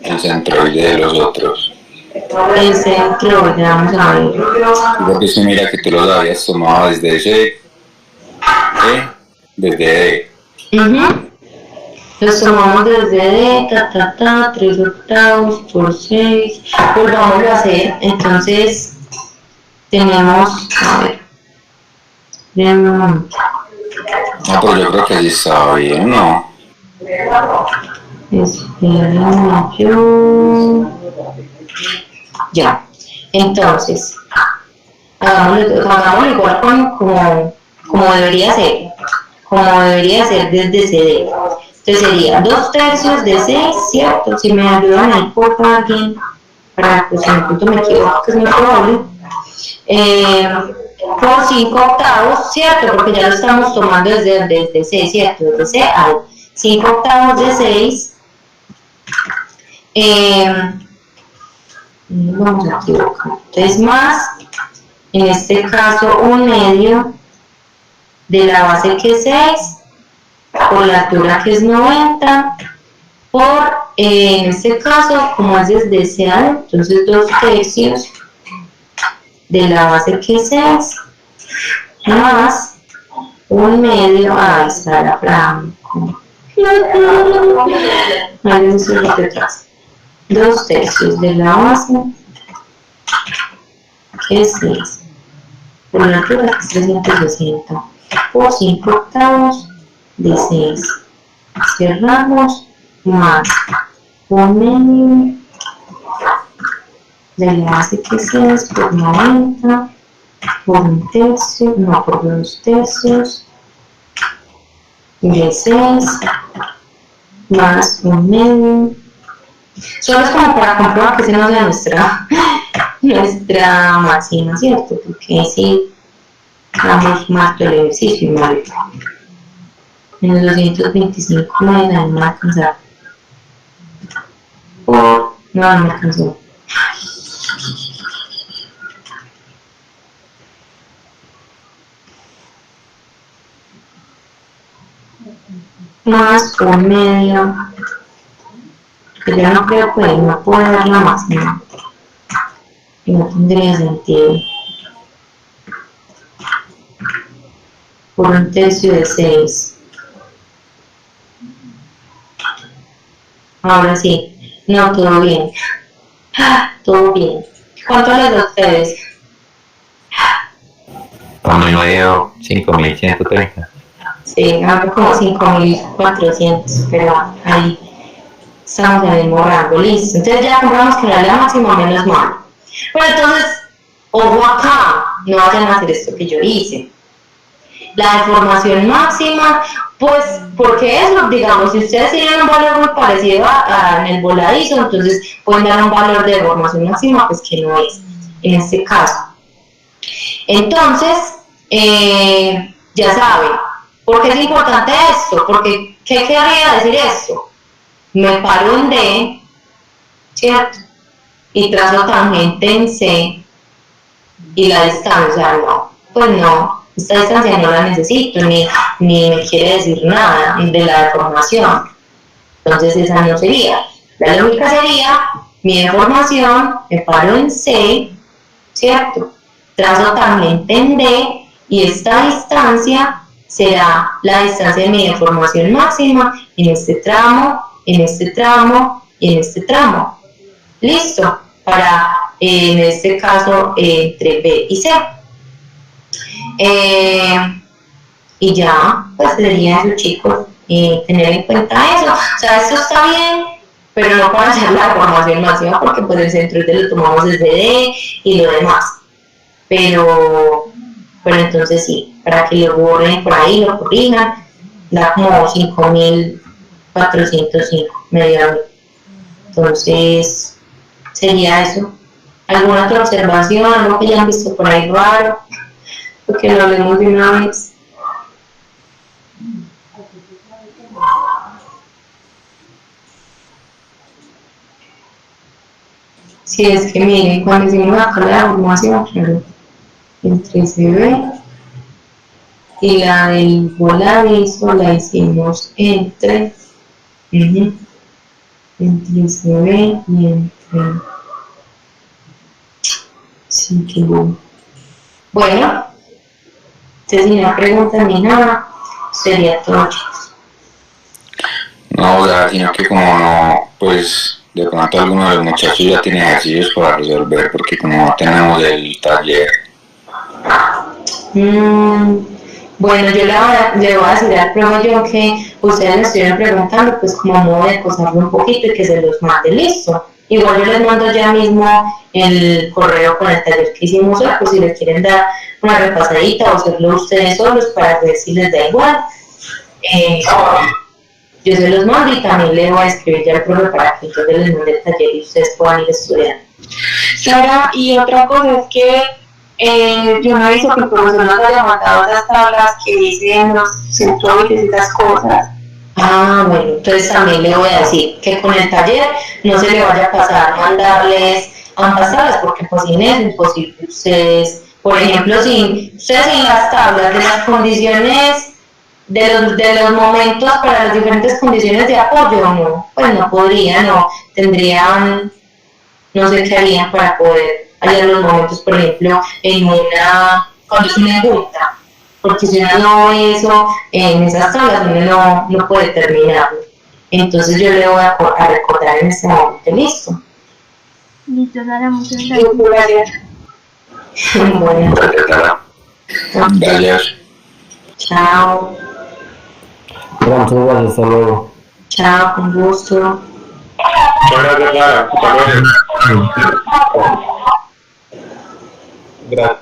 el centroide de los otros. El centro, vamos a ver. Porque si mira que tú los habías tomado desde ese desde D. Los tomamos desde D, 3 octavos por 6. Volvámoslo a hacer. Entonces, tenemos, a ver, déjame un momento. No, pero yo creo que sí estaba bien, ¿no? Espérame yo. Ya. Entonces, hagámoslo igual como debería ser. Como debería ser desde CD. Entonces sería 2/3 de 6, ¿cierto? Si me ayudan ahí por alguien, para pues en el punto me equivoco, que es muy probable. Por 5 octavos, ¿cierto? Porque ya lo estamos tomando desde C, ¿cierto? Desde C a 5 octavos de 6. No vamos a equivocar. Entonces más, en este caso, 1/2 de la base que es 6, por la altura que es 90, por, en este caso, como es desde C a D, entonces 2/3 de la base que es 6, más 1/2, ahí está la franja. Ahí es lo que detrás. 2/3 de la base que es 6, por la altura que es 360, por 5 octavos de 6. Cerramos, más 1/2 de la base que es 6 por 90, por 1/3, no, por 2/3 de 6, más 1/2. Solo es como para comprobar que ese no sea nuestra máxima, ¿cierto? Porque si damos más todo el ejercicio y mal. En los 225 no me va a alcanzar. No me alcanzó. Más 1/2. Que yo no creo que no puedo dar la máxima. Y no tendría sentido. Por 1/3 de 6. Ahora sí. No, todo bien. Todo bien. ¿Cuánto les da a ustedes? 1/2, 5.130. Sí, algo como 5.400, pero ahí estamos en el mismo rango, listo. Entonces ya compramos que era la máxima menos mal. Pero entonces, ojo acá, no vayan a hacer esto que yo hice. La deformación máxima, pues, porque eso, digamos, si ustedes tienen un valor muy parecido en el voladizo, entonces pueden dar un valor de deformación máxima, pues que no es, en este caso. Entonces, ya saben, ¿por qué es importante esto? Porque, ¿qué querría decir esto? Me paro en D, ¿cierto? Y trazo tangente en C, y la distancia, no, pues no, esta distancia no la necesito, ni me quiere decir nada de la deformación. Entonces esa no sería. La lógica sería, mi deformación, me paro en C, ¿cierto? Trazo tangente en D, y esta distancia será la distancia de mi deformación máxima en este tramo, en este tramo y en este tramo. Listo, para en este caso entre B y C. y ya, pues sería eso, chicos, tener en cuenta eso. O sea, esto está bien, pero no para hacer la formación masiva, porque pues el centro lo tomamos desde D y lo demás. Pero entonces sí, para que lo borren por ahí, lo corrijan, da como 5.405 medio año. Entonces, sería eso. ¿Alguna otra observación? ¿Algo que hayan visto por ahí raro? Porque lo hablemos de una vez. Si es que miren, cuando hicimos acá la formación, claro, entre CB y la del voladizo la hicimos entre, entre CB y entre, sí, que bueno. Bueno, si no preguntan ni nada, sería todo, chicos. No, o sea, sino que como no, pues de pronto alguno de los muchachos ya tiene ejercicios para resolver, porque como no tenemos el taller. Bueno, yo le voy a decir al profe John que ustedes me estuvieron preguntando, pues como modo de acosarlo un poquito y que se los mande listo. Igual yo les mando ya mismo el correo con el taller que hicimos hoy, pues si les quieren dar una repasadita o hacerlo ustedes solos para ver si les da igual. Yo se los mando y también le voy a escribir ya al profe para que entonces les mande el taller y ustedes puedan ir estudiando. Sara, y otra cosa es que yo no he visto que el profesor nos haya mandado esas tablas que dicen los centroides y esas cosas. Ah, bueno, entonces también le voy a decir que con el taller no se le vaya a pasar mandarles ambas tablas, porque pues sin eso es imposible. Ustedes, por ejemplo, sin las tablas de las condiciones, de los momentos para las diferentes condiciones de apoyo, no, pues no podrían, no, tendrían, no sé qué harían para poder hallar los momentos, por ejemplo, cuando es una junta, porque si uno no ve eso en esas tablas, uno no puede terminarlo. Entonces yo le voy a recordar en este momento, listo. Listo, Sara, muchas gracias. Bueno, Gracias. chao, Muchas gracias, hasta luego. chao, con gusto. Gracias, Lara. Hasta luego. Gracias.